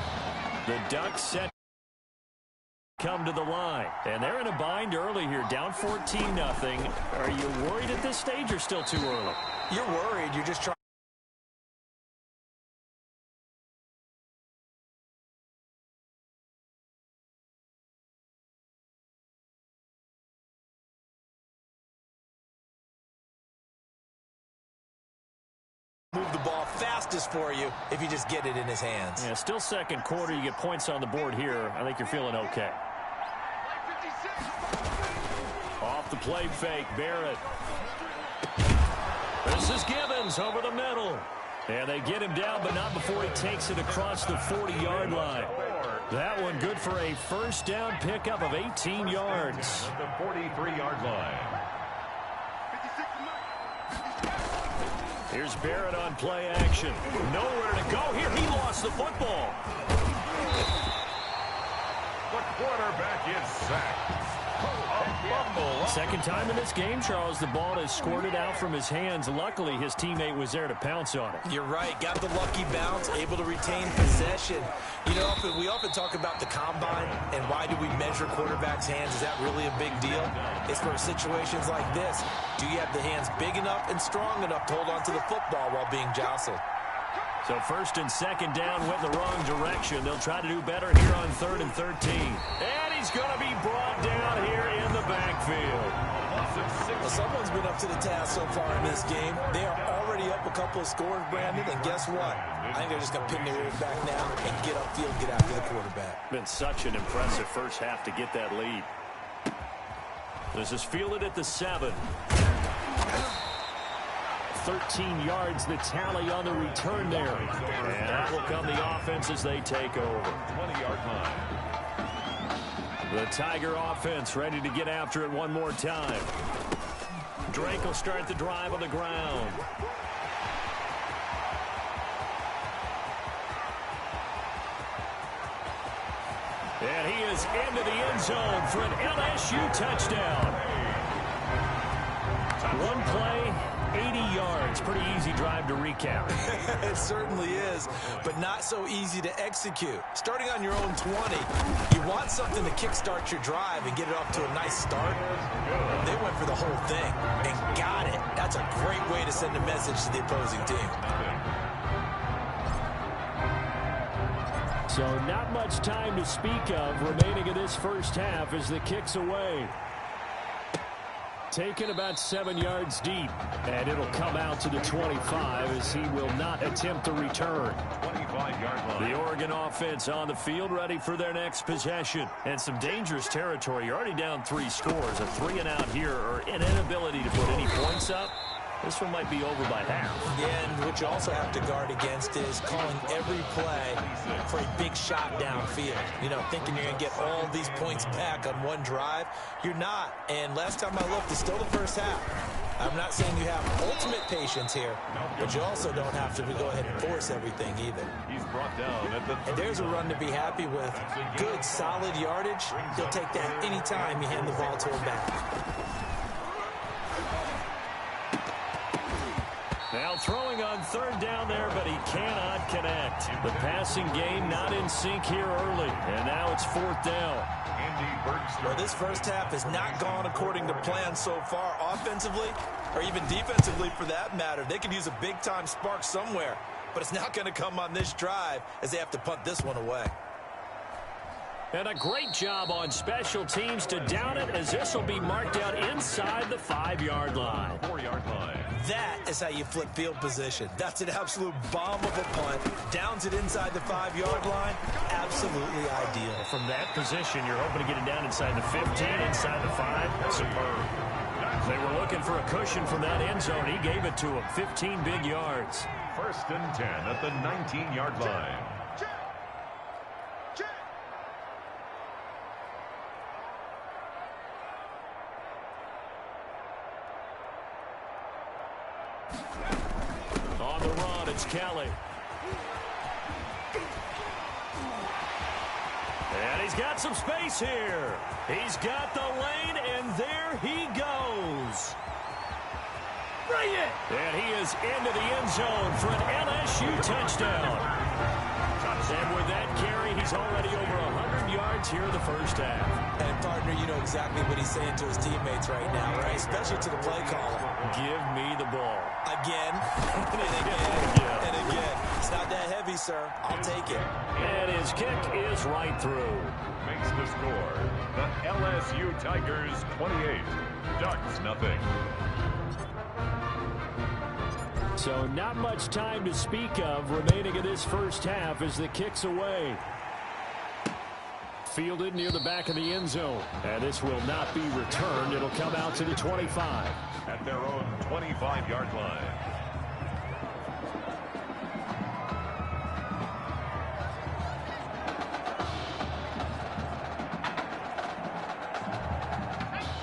S13: The Ducks set come to the line. And they're in a bind early here, down 14-0. Are you worried at this stage or still too early?
S16: You're worried. You're just trying. Move the ball fastest for you if you just get it in his hands.
S13: Yeah, still second quarter. You get points on the board here. I think you're feeling okay. Off the play fake, Barrett. This is Gibbons over the middle. And they get him down, but not before he takes it across the 40-yard line. That one good for a first down pickup of 18 yards.
S14: At the 43-yard line.
S13: Here's Barrett on play action. Nowhere to go here. He lost the football.
S14: The quarterback is sacked. A fumble.
S13: Second time in this game, Charles, the ball has squirted out from his hands. Luckily, his teammate was there to pounce on it.
S16: You're right. Got the lucky bounce, able to retain possession. You know, we often talk about the combine and why do we measure quarterbacks' hands. Is that really a big deal? It's for situations like this. Do you have the hands big enough and strong enough to hold on to the football while being jostled?
S13: So 1st and 2nd down went the wrong direction. They'll try to do better here on 3rd and 13. And he's going to be brought down here in the backfield.
S16: Well, someone's been up to the task so far in this game. They are already up a couple of scores, Brandon, and guess what? I think they're just going to pin their ears back now and get upfield and get after the quarterback.
S13: Been such an impressive first half to get that lead. This is fielded at the 7. 13 yards, the tally on the return there. And that will come the offense as they take over.
S14: 20-yard line.
S13: The Tiger offense ready to get after it one more time. Drake will start the drive on the ground. And he is into the end zone for an LSU touchdown. One play, 80 yards. Pretty easy drive to recap.
S16: It certainly is, but not so easy to execute. Starting on your own 20, you want something to kickstart your drive and get it off to a nice start. They went for the whole thing and got it. That's a great way to send a message to the opposing team.
S13: So not much time to speak of remaining in this first half as the kick's away. Taken about 7 yards deep, and it'll come out to the 25 as he will not attempt a return.
S14: 25-yard line.
S13: The Oregon offense on the field ready for their next possession. And some dangerous territory. You're already down 3 scores. A 3-and-out here or an inability to put any points up This one might be over by half.
S16: Yeah, and what you also have to guard against is calling every play for a big shot downfield. You know, thinking you're going to get all these points back on one drive. You're not. And last time I looked, it's still the first half. I'm not saying you have ultimate patience here, but you also don't have to go ahead and force everything either.
S14: He's brought down at the
S16: And there's a run to be happy with. Good, solid yardage. He'll take that any time you hand the ball to him back.
S13: Now throwing on third down there, but he cannot connect. The passing game not in sync here early, and now it's fourth down.
S16: Well, this first half has not gone according to plan so far offensively, or even defensively for that matter. They could use a big-time spark somewhere, but it's not going to come on this drive as they have to punt this one away.
S13: And a great job on special teams to down it, as this will be marked out inside the 5-yard line.
S14: 4-yard line.
S16: That is how you flip field position. That's an absolute bomb of a punt. Downs it inside the 5-yard line. Absolutely ideal.
S13: From that position, you're hoping to get it down inside the 15, inside the 5. Superb. They were looking for a cushion from that end zone. He gave it to him. 15 big yards.
S14: 1st and 10 at the 19-yard line.
S13: On the run, it's Kelly. And he's got some space here. He's got the lane, and there he goes. Bring it! And he is into the end zone for an LSU touchdown. And with that carry, he's already over 100 yards here in the first half.
S16: And, partner, you know exactly what he's saying to his teammates right now, right? Especially to the play caller.
S13: Give me the ball.
S16: Again, and again, and again. It's not that heavy, sir. I'll take it.
S13: And his kick is right through.
S14: Makes the score. The LSU Tigers 28. Ducks nothing.
S13: So not much time to speak of remaining in this first half as the kick's away. Fielded near the back of the end zone. And this will not be returned. It'll come out to the 25.
S14: At their own 25-yard line.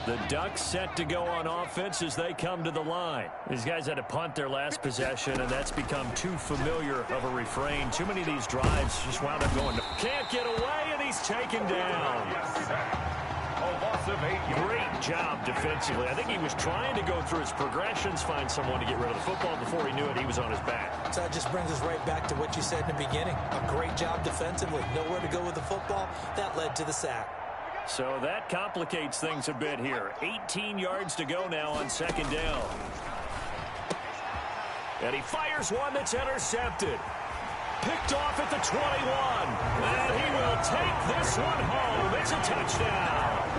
S13: The Ducks set to go on offense as they come to the line. These guys had to punt their last possession, and that's become too familiar of a refrain. Too many of these drives just wound up going. Can't get away, and he's taken down.
S14: A loss of 8 yards.
S13: Great job defensively. I think he was trying to go through his progressions, find someone to get rid of the football. Before he knew it, he was on his back.
S16: So that just brings us right back to what you said in the beginning. A great job defensively. Nowhere to go with the football. That led to the sack.
S13: So that complicates things a bit here. 18 yards to go now on 2nd down. And he fires one that's intercepted. Picked off at the 21. And he will take this one home. It's a touchdown.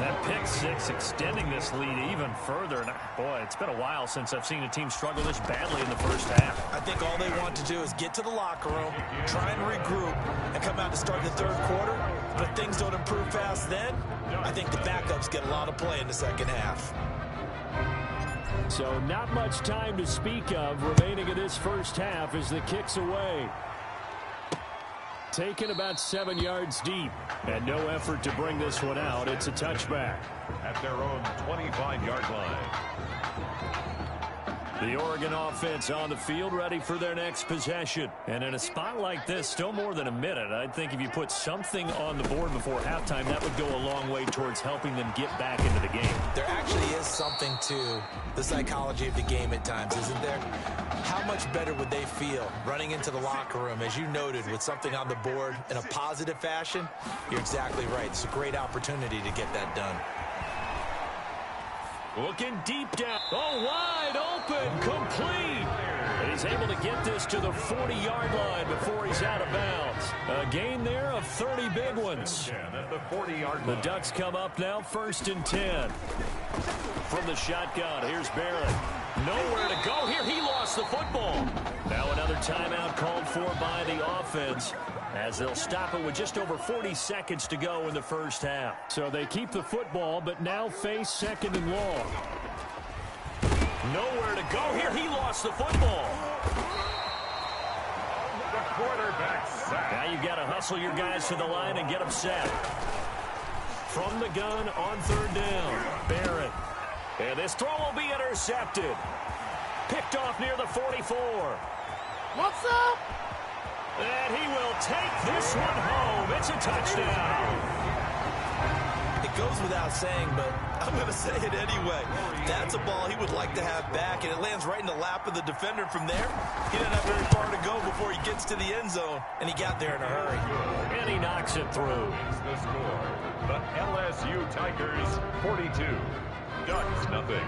S13: That pick six extending this lead even further. And boy, it's been a while since I've seen a team struggle this badly in the first half.
S16: I think all they want to do is get to the locker room, try and regroup, and come out to start the 3rd quarter. But if things don't improve fast then, I think the backups get a lot of play in the 2nd half.
S13: So not much time to speak of remaining in this first half as the kick's away. Taken about 7 yards deep. And no effort to bring this one out. It's a touchback.
S14: At their own 25-yard line.
S13: The Oregon offense on the field ready for their next possession. And in a spot like this, still more than a minute, I think if you put something on the board before halftime, that would go a long way towards helping them get back into the game.
S16: There actually is something to the psychology of the game at times, isn't there? How much better would they feel running into the locker room, as you noted, with something on the board in a positive fashion? You're exactly right. It's a great opportunity to get that done.
S13: Looking deep down. Oh, wide open. Complete. And he's able to get this to the 40-yard line before he's out of bounds. A gain there of 30 big ones. The Ducks come up now 1st and 10. From the shotgun, here's Barrett. Nowhere to go here. He lost the football. Now another timeout called for by the offense, as they'll stop it with just over 40 seconds to go in the first half. So they keep the football, but now face 2nd and long. Nowhere to go here. He lost the football.
S14: The quarterback sack.
S13: Now you've got to hustle your guys to the line and get them set. From the gun on third down, Barrett. And this throw will be intercepted. Picked off near the 44.
S3: What's up?
S13: And he will take this one home. It's a touchdown.
S16: It goes without saying, but I'm going to say it anyway. That's a ball he would like to have back, and it lands right in the lap of the defender from there. He doesn't have very far to go before he gets to the end zone, and he got there in a hurry.
S13: And he knocks it through.
S14: The score, the LSU Tigers 42, Ducks nothing.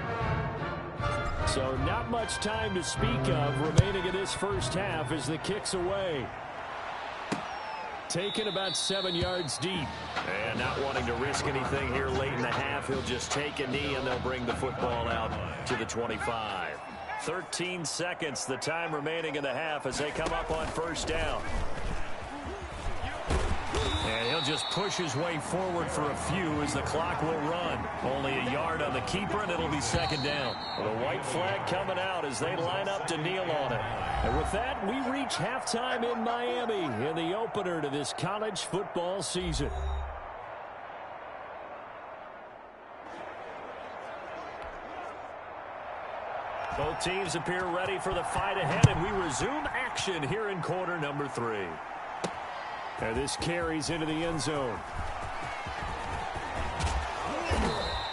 S13: So not much time to speak of remaining in this first half as the kick's away. Taken about 7 yards deep. And not wanting to risk anything here late in the half, he'll just take a knee and they'll bring the football out to the 25. 13 seconds, the time remaining in the half as they come up on first down. And he'll just push his way forward for a few as the clock will run. Only a yard on the keeper, and it'll be second down. The white flag coming out as they line up to kneel on it. And with that, we reach halftime in Miami in the opener to this college football season. Both teams appear ready for the fight ahead, and we resume action here in quarter number 3. And this carries into the end zone.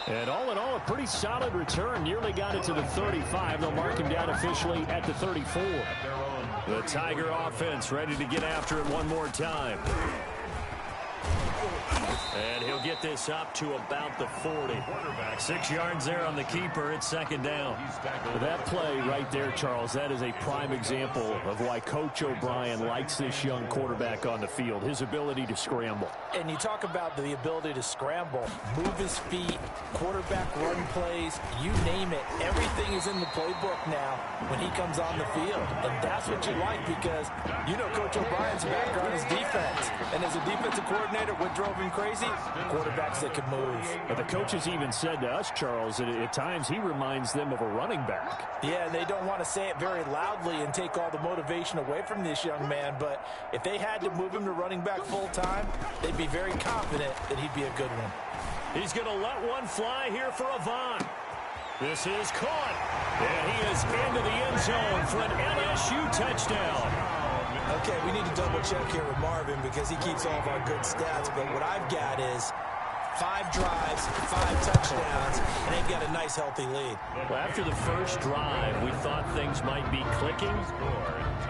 S13: And all in all, a pretty solid return. Nearly got it to the 35. They'll mark him down officially at the 34. The Tiger offense ready to get after it one more time. And he'll get this up to about the 40. 6 yards there on the keeper. It's second down. That play right there, Charles, that is a prime example of why Coach O'Brien likes this young quarterback on the field, his ability to scramble.
S15: And you talk about the ability to scramble, move his feet, quarterback run plays, you name it. Everything is in the playbook now when he comes on the field. And that's what you like because you know Coach O'Brien's background is defense. And as a defensive coordinator, what drove him crazy? Quarterbacks that can move.
S13: But the coaches even said to us, Charles, that at times he reminds them of a running back.
S15: Yeah, they don't want to say it very loudly and take all the motivation away from this young man, but if they had to move him to running back full time, they'd be very confident that he'd be a good one.
S13: He's going to let one fly here for Avant. This is caught, and he is into the end zone for an LSU touchdown.
S16: Okay, we need to double-check here with Marvin because he keeps all of our good stats, but what I've got is 5 drives, 5 touchdowns, and they've got a nice, healthy lead.
S13: Well, after the first drive, we thought things might be clicking.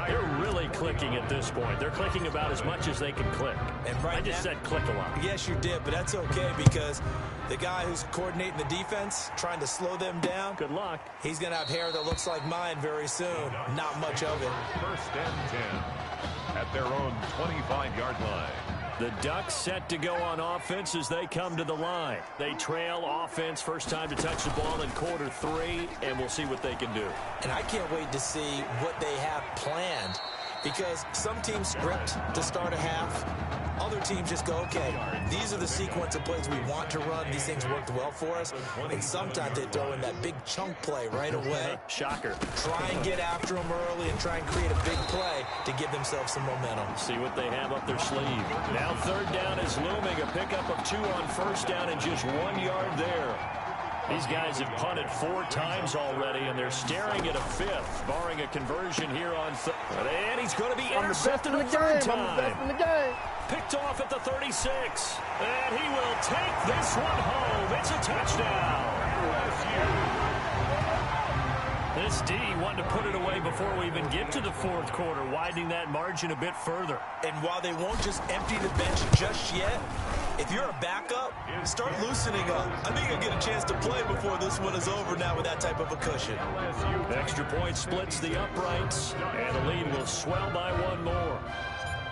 S13: They're really clicking at this point. They're clicking about as much as they can click.
S16: And right
S13: I just said click a lot.
S16: Yes, you did, but that's okay because the guy who's coordinating the defense, trying to slow them down.
S13: Good luck.
S16: He's going to have hair that looks like mine very soon. Not much of it.
S14: First and 10 at their own 25-yard line.
S13: The Ducks set to go on offense as they come to the line. They trail offense, first time to touch the ball in quarter 3, and we'll see what they can do.
S16: And I can't wait to see what they have planned because some teams script to start a half. Other teams just go, okay, these are the sequence of plays we want to run. These things worked well for us. And sometimes they throw in that big chunk play right away.
S13: Shocker.
S16: Try and get after them early and try and create a big play to give themselves some momentum.
S13: See what they have up their sleeve. Now third down is looming. A pickup of 2 on first down and just 1 yard there. These guys have punted 4 times already, and they're staring at a 5th, barring a conversion here on third. And he's going to be intercepted a third time. Picked off at the 36. And he will take this one home. It's a touchdown. This D wanted to put it away before we even get to the 4th quarter, widening that margin a bit further.
S16: And while they won't just empty the bench just yet, if you're a backup, start loosening up. I think you'll get a chance to play before this one is over now with that type of a cushion.
S13: The extra point splits the uprights, and the lead will swell by 1 more.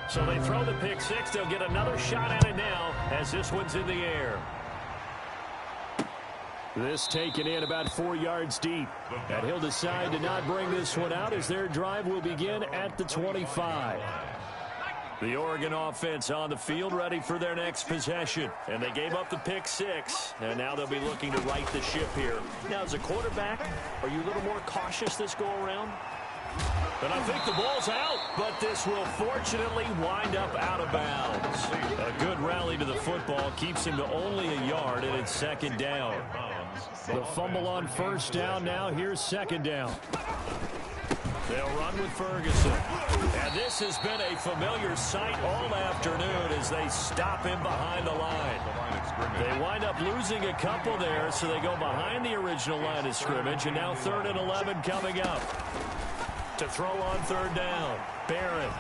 S13: So they throw the pick 6. They'll get another shot at it now as this one's in the air. This taken in about 4 yards deep. And he'll decide to not bring this one out as their drive will begin at the 25. The Oregon offense on the field ready for their next possession. And they gave up the pick 6, and now they'll be looking to right the ship here. Now, as a quarterback, are you a little more cautious this go-around? And I think the ball's out, but this will fortunately wind up out of bounds. A good rally to the football keeps him to only a yard, and it's second down. The fumble on first down now. Here's second down. They'll run with Ferguson. And this has been a familiar sight all afternoon as they stop him behind the line. They wind up losing a couple there, so they go behind the original line of scrimmage, and now 3rd and 11 coming up. To throw on third down, Barron.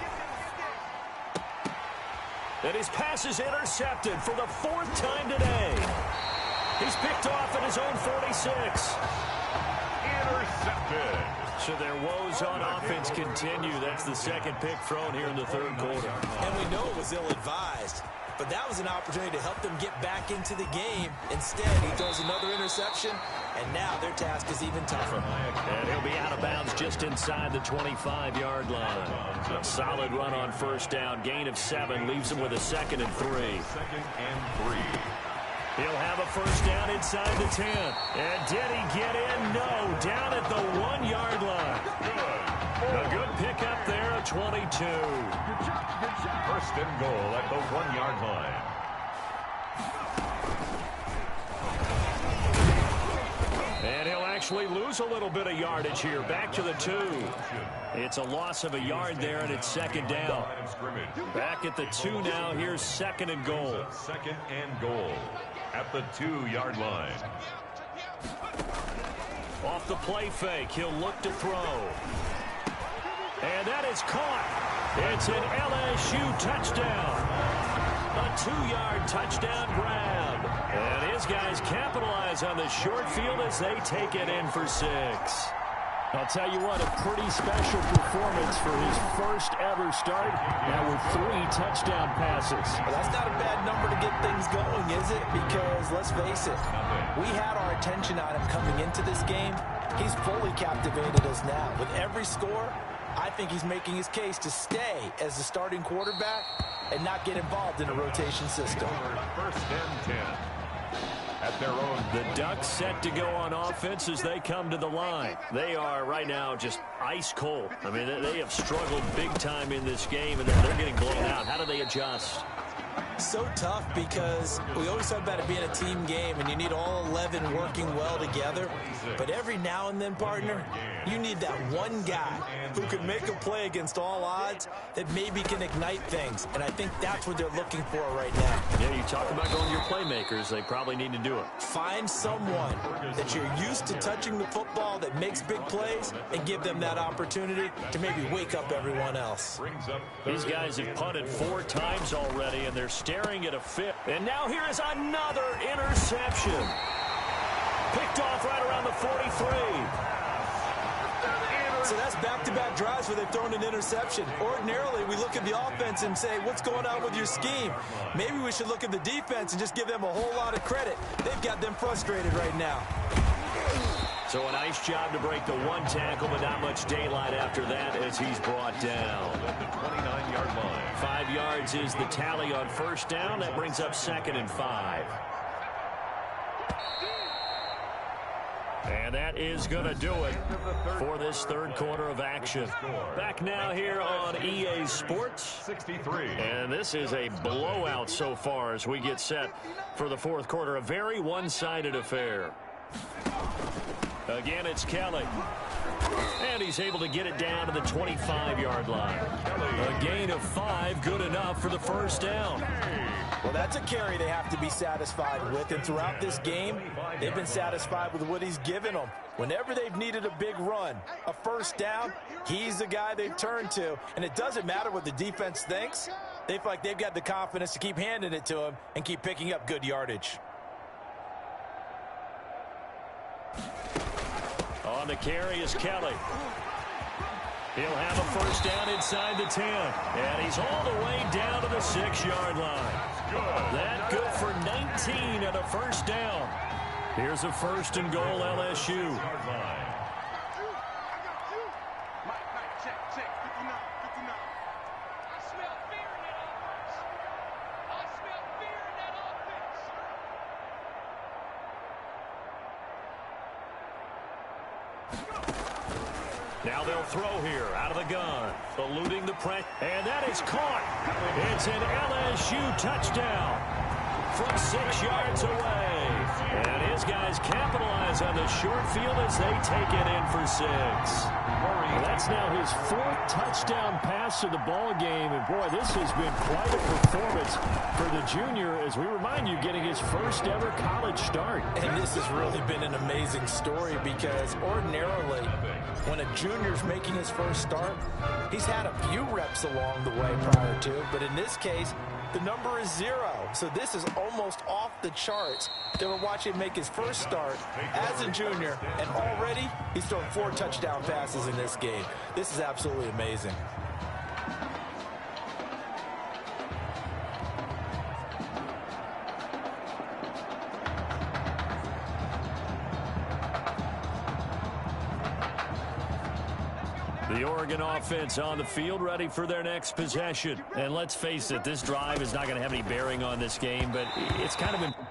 S13: And his pass is intercepted for the 4th time today. He's picked off at his own 46.
S14: Intercepted.
S13: So their woes on offense continue. That's the second pick thrown here in the 3rd quarter.
S16: And we know it was ill-advised, but that was an opportunity to help them get back into the game. Instead, he throws another interception, and now their task is even tougher.
S13: And he'll be out of bounds just inside the 25-yard line. A solid run on first down. Gain of 7 leaves him with a 2nd and 3.
S14: 2nd and 3.
S13: He'll have a first down inside the 10. And did he get in? No. Down at the 1-yard line. A good pickup there at 22.
S14: First and goal at the 1-yard line.
S13: And he'll actually lose a little bit of yardage here. Back to the 2. It's a loss of a yard there, and it's second down. Back at the 2 now. Here's 2nd and goal.
S14: 2nd and goal at the 2-yard line.
S13: Off the play fake, he'll look to throw. And that is caught. It's an LSU touchdown. A 2-yard touchdown grab. And his guys capitalize on the short field as they take it in for 6. I'll tell you what, a pretty special performance for his first ever start. Now with 3 touchdown passes.
S16: Well, that's not a bad number to get things going, is it? Because, let's face it, we had our attention on him coming into this game. He's fully captivated us now. With every score, I think he's making his case to stay as the starting quarterback and not get involved in a rotation system.
S14: First and 10. At their own.
S13: The Ducks set to go on offense as they come to the line. They are right now just ice cold. I mean, they have struggled big time in this game, and they're getting blown out. How do they adjust?
S16: So tough because we always talk about it being a team game and you need all 11 working well together. But every now and then, partner, you need that one guy who can make a play against all odds that maybe can ignite things. And I think that's what they're looking for right now.
S13: Yeah, you talk about going to your playmakers. They probably need to do it.
S16: Find someone that you're used to touching the football that makes big plays and give them that opportunity to maybe wake up everyone else.
S13: These guys have punted 4 times already, and they're staring at a 5th. And now here is another interception. Picked off right around the 43.
S16: So that's back-to-back drives where they've thrown an interception. Ordinarily, we look at the offense and say, what's going on with your scheme? Maybe we should look at the defense and just give them a whole lot of credit. They've got them frustrated right now.
S13: So a nice job to break the 1 tackle, but not much daylight after that as he's brought down.
S14: At the 29-yard line.
S13: 5 yards is the tally on first down. That brings up 2nd and 5. And that is going to do it for this 3rd quarter of action. Back now here on EA Sports.
S14: 63.
S13: And this is a blowout so far as we get set for the 4th quarter. A very one-sided affair. Again, it's Kelly. And he's able to get it down to the 25-yard line. A gain of 5, good enough for the first down.
S16: Well, that's a carry they have to be satisfied with. And throughout this game, they've been satisfied with what he's given them. Whenever they've needed a big run, a first down, he's the guy they've turned to. And it doesn't matter what the defense thinks. They feel like they've got the confidence to keep handing it to him and keep picking up good yardage.
S13: On the carry is Kelly. He'll have a first down inside the 10. And he's all the way down to the 6-yard line. That good for 19 and a first down. Here's a 1st and goal, LSU. Now they'll throw here out of the gun, eluding the press, and that is caught. It's an LSU touchdown from 6 yards away. And his guys capitalize on the short field as they take it in for 6. That's now his 4th touchdown pass of the ball game. And, boy, this has been quite a performance for the junior, as we remind you, getting his first ever college start.
S16: And this has really been an amazing story because ordinarily, when a junior's making his first start, he's had a few reps along the way prior to, but in this case, the number is 0. So this is almost off the charts. They were watching him make his first start as a junior, and already he's thrown 4 touchdown passes in this game. This is absolutely amazing.
S13: The Oregon offense on the field, ready for their next possession. And let's face it, this drive is not going to have any bearing on this game, but it's kind of important.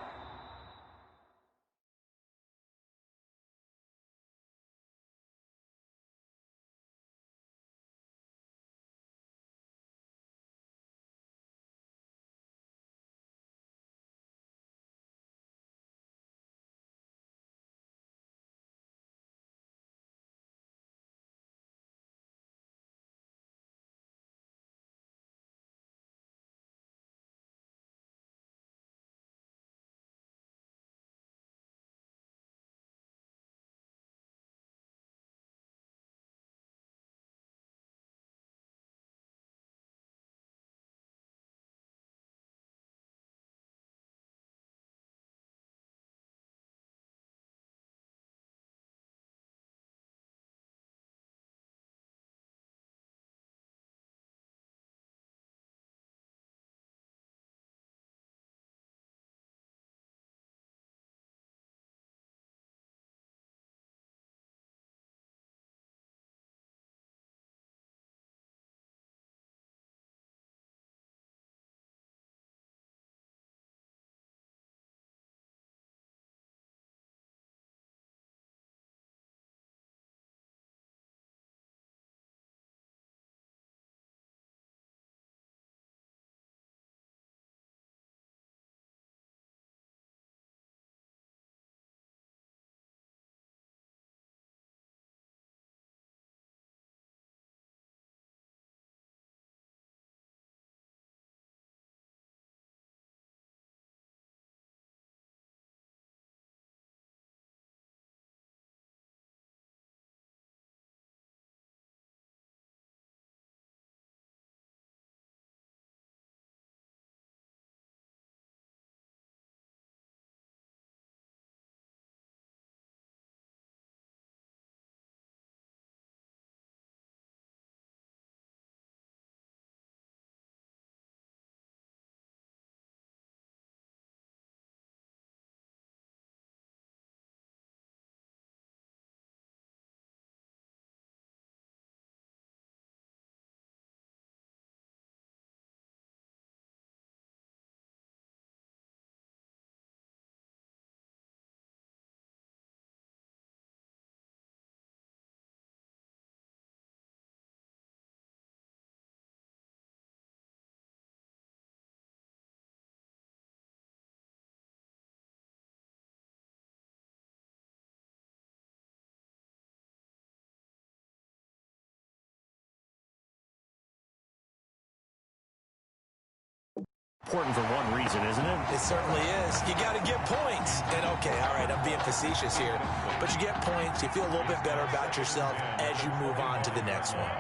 S13: Important for one reason, isn't it?
S16: It certainly is. You got to get points. And okay, all right, I'm being facetious here. But you get points, you feel a little bit better about yourself as you move on to the next one.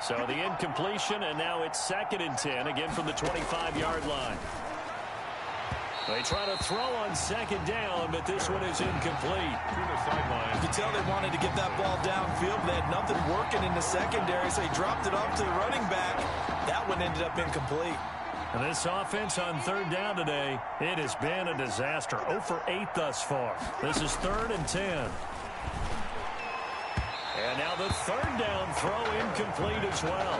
S13: So the incompletion, and now it's 2nd and 10, again from the 25-yard line. They try to throw on 2nd down, but this one is incomplete.
S16: To the sideline. You can tell they wanted to get that ball downfield. They had nothing working in the secondary, so they dropped it off to the running back. That one ended up incomplete.
S13: And this offense on 3rd down today, it has been a disaster. 0 for 8 thus far. This is 3rd and 10. And now the 3rd down throw incomplete as well.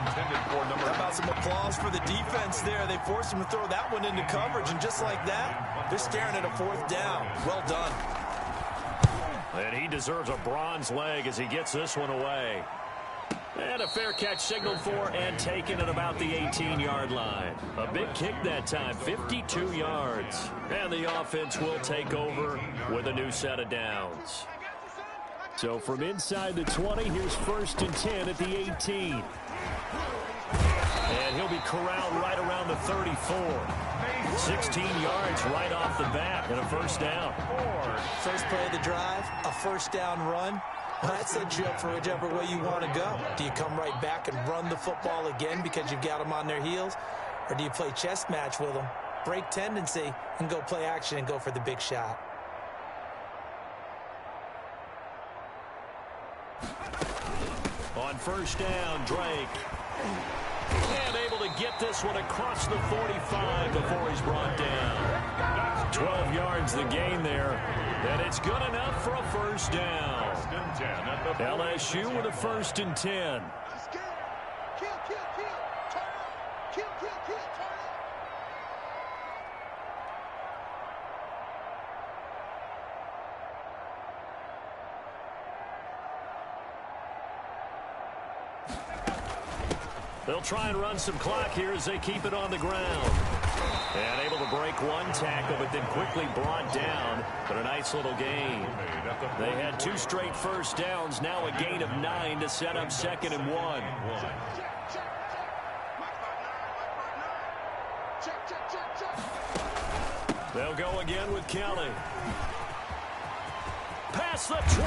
S16: Intended for number. How about some applause for the defense there? They forced him to throw that one into coverage, and just like that, they're staring at a 4th down. Well done.
S13: And he deserves a bronze leg as he gets this one away. And a fair catch signaled for and taken at about the 18-yard line. A big kick that time, 52 yards. And the offense will take over with a new set of downs. So from inside the 20, here's 1st and 10 at the 18. And he'll be corralled right around the 34. 16 yards right off the bat and a first down.
S16: First play of the drive, a first down run. That sets you up for whichever way you want to go. Do you come right back and run the football again because you've got them on their heels? Or do you play chess match with them, break tendency, and go play action and go for the big shot?
S13: On first down, Drake. And able to get this one across the 45 before he's brought down. 12 yards the gain there. And it's good enough for a first down. LSU with a 1st and 10. They'll try and run some clock here as they keep it on the ground. And able to break one tackle, but then quickly brought down. But a nice little gain. They had 2 straight first downs, now a gain of 9 to set up 2nd and 1. They'll go again with Kelly. Past the 20.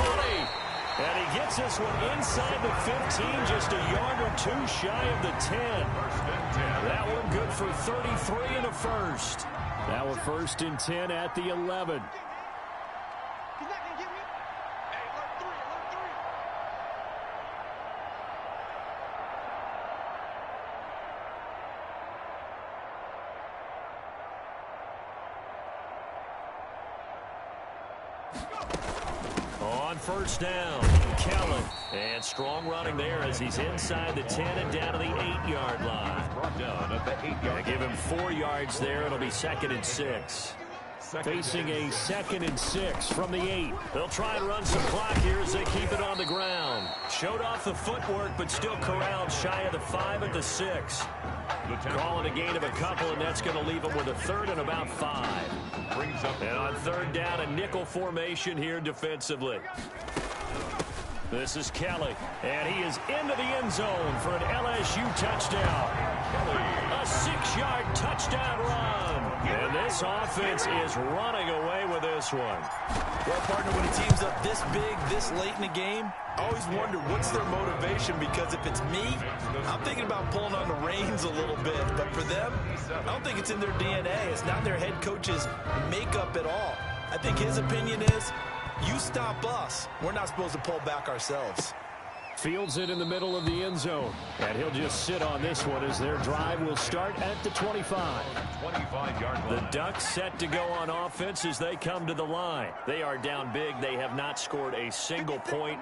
S13: And he gets this one inside the 15, just a yard or 2 shy of the 10. That one good for 33 and a first. Now a 1st and 10 at the 11. On first down, Kelly. And strong running there as he's inside the 10 and down to the 8-yard line. Gonna give him 4 yards there. It'll be 2nd and 6. Facing a 2nd and 6 from the 8. They'll try and run some clock here as they keep it on the ground. Showed off the footwork, but still corralled shy of the 5 at the 6. Calling a gain of a couple, and that's going to leave them with a 3rd and about 5. And on 3rd down, a nickel formation here defensively. This is Kelly, and he is into the end zone for an LSU touchdown. A 6-yard touchdown run. And this offense is running away with this one.
S16: Well, partner, when a team's up this big, this late in the game, I always wonder what's their motivation, because if it's me, I'm thinking about pulling on the reins a little bit. But for them, I don't think it's in their DNA. It's not their head coach's makeup at all. I think his opinion is, you stop us, we're not supposed to pull back ourselves.
S13: Fields it in the middle of the end zone. And he'll just sit on this one as their drive will start at the 25.
S14: 25-yard line.
S13: The Ducks set to go on offense as they come to the line. They are down big. They have not scored a single point.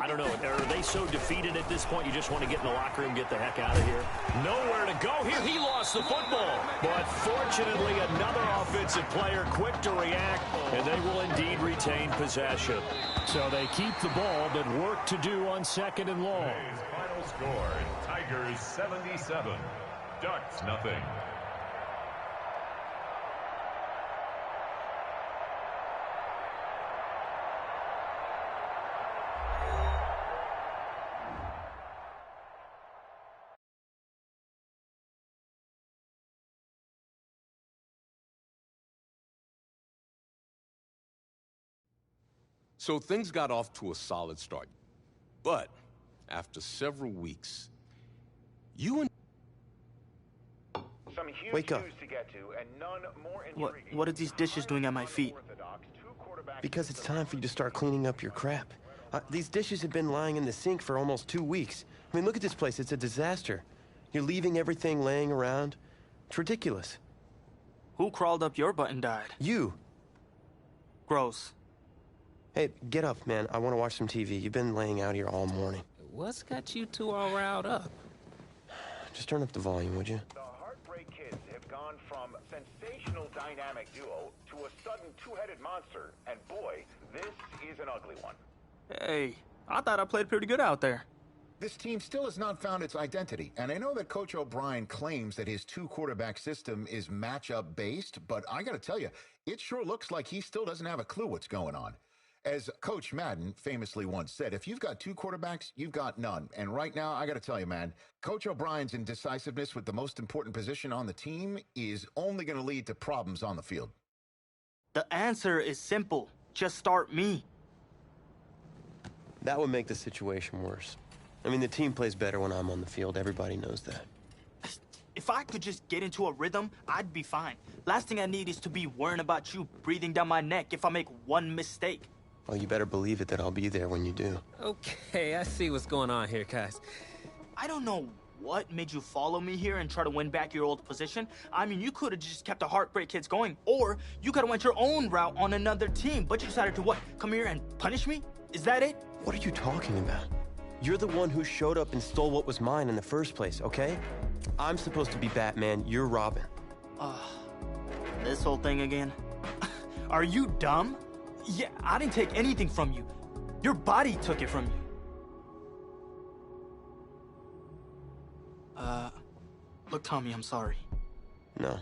S13: I don't know, are they so defeated at this point you just want to get in the locker room, get the heck out of here? Nowhere to go here. He lost the football. But fortunately, another offensive player quick to react, and they will indeed retain possession. So they keep the ball, but work to do on 2nd and long.
S14: Final score, Tigers 77, Ducks nothing.
S17: So things got off to a solid start. But after several weeks, you and...
S11: Wake up. To get to, and none more
S5: What are these dishes doing at my feet?
S10: Because it's time for you to start cleaning up your crap. These dishes have been lying in the sink for almost 2 weeks. I mean, look at this place. It's a disaster. You're leaving everything laying around. It's ridiculous.
S5: Who crawled up your butt and died?
S10: You.
S5: Gross.
S10: Hey, get up, man. I want to watch some TV. You've been laying out here all morning.
S6: What's got you two all riled up?
S10: Just turn up the volume, would you?
S11: The Heartbreak Kids have gone from sensational dynamic duo to a sudden two-headed monster. And boy, this is an ugly one.
S5: Hey, I thought I played pretty good out there.
S11: This team still has not found its identity, and I know that Coach O'Brien claims that his two-quarterback system is matchup-based, but I gotta tell you, it sure looks like he still doesn't have a clue what's going on. As Coach Madden famously once said, if you've got two quarterbacks, you've got none. And right now, I gotta tell you, man, Coach O'Brien's indecisiveness with the most important position on the team is only gonna lead to problems on the field.
S5: The answer is simple. Just start me.
S10: That would make the situation worse. I mean, the team plays better when I'm on the field. Everybody knows that.
S5: If I could just get into a rhythm, I'd be fine. Last thing I need is to be worrying about you breathing down my neck if I make one mistake.
S10: Well, you better believe it that I'll be there when you do.
S6: Okay, I see what's going on here, guys.
S5: I don't know what made you follow me here and try to win back your old position. I mean, you could have just kept the Heartbreak Kids going, or you could have went your own route on another team, but you decided to what? Come here and punish me? Is that it?
S10: What are you talking about? You're the one who showed up and stole what was mine in the first place, okay? I'm supposed to be Batman, you're Robin.
S5: This whole thing again? Are you dumb? Yeah, I didn't take anything from you. Your body took it from you. Look, Tommy, I'm sorry.
S10: No.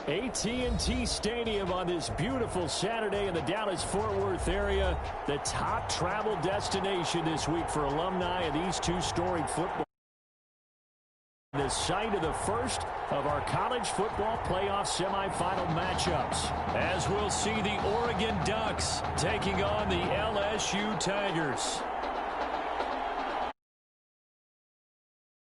S13: AT&T Stadium on this beautiful Saturday in the Dallas-Fort Worth area. The top travel destination this week for alumni of these two storied football. The site of the first of our college football playoff semifinal matchups, as we'll see the Oregon Ducks taking on the LSU Tigers.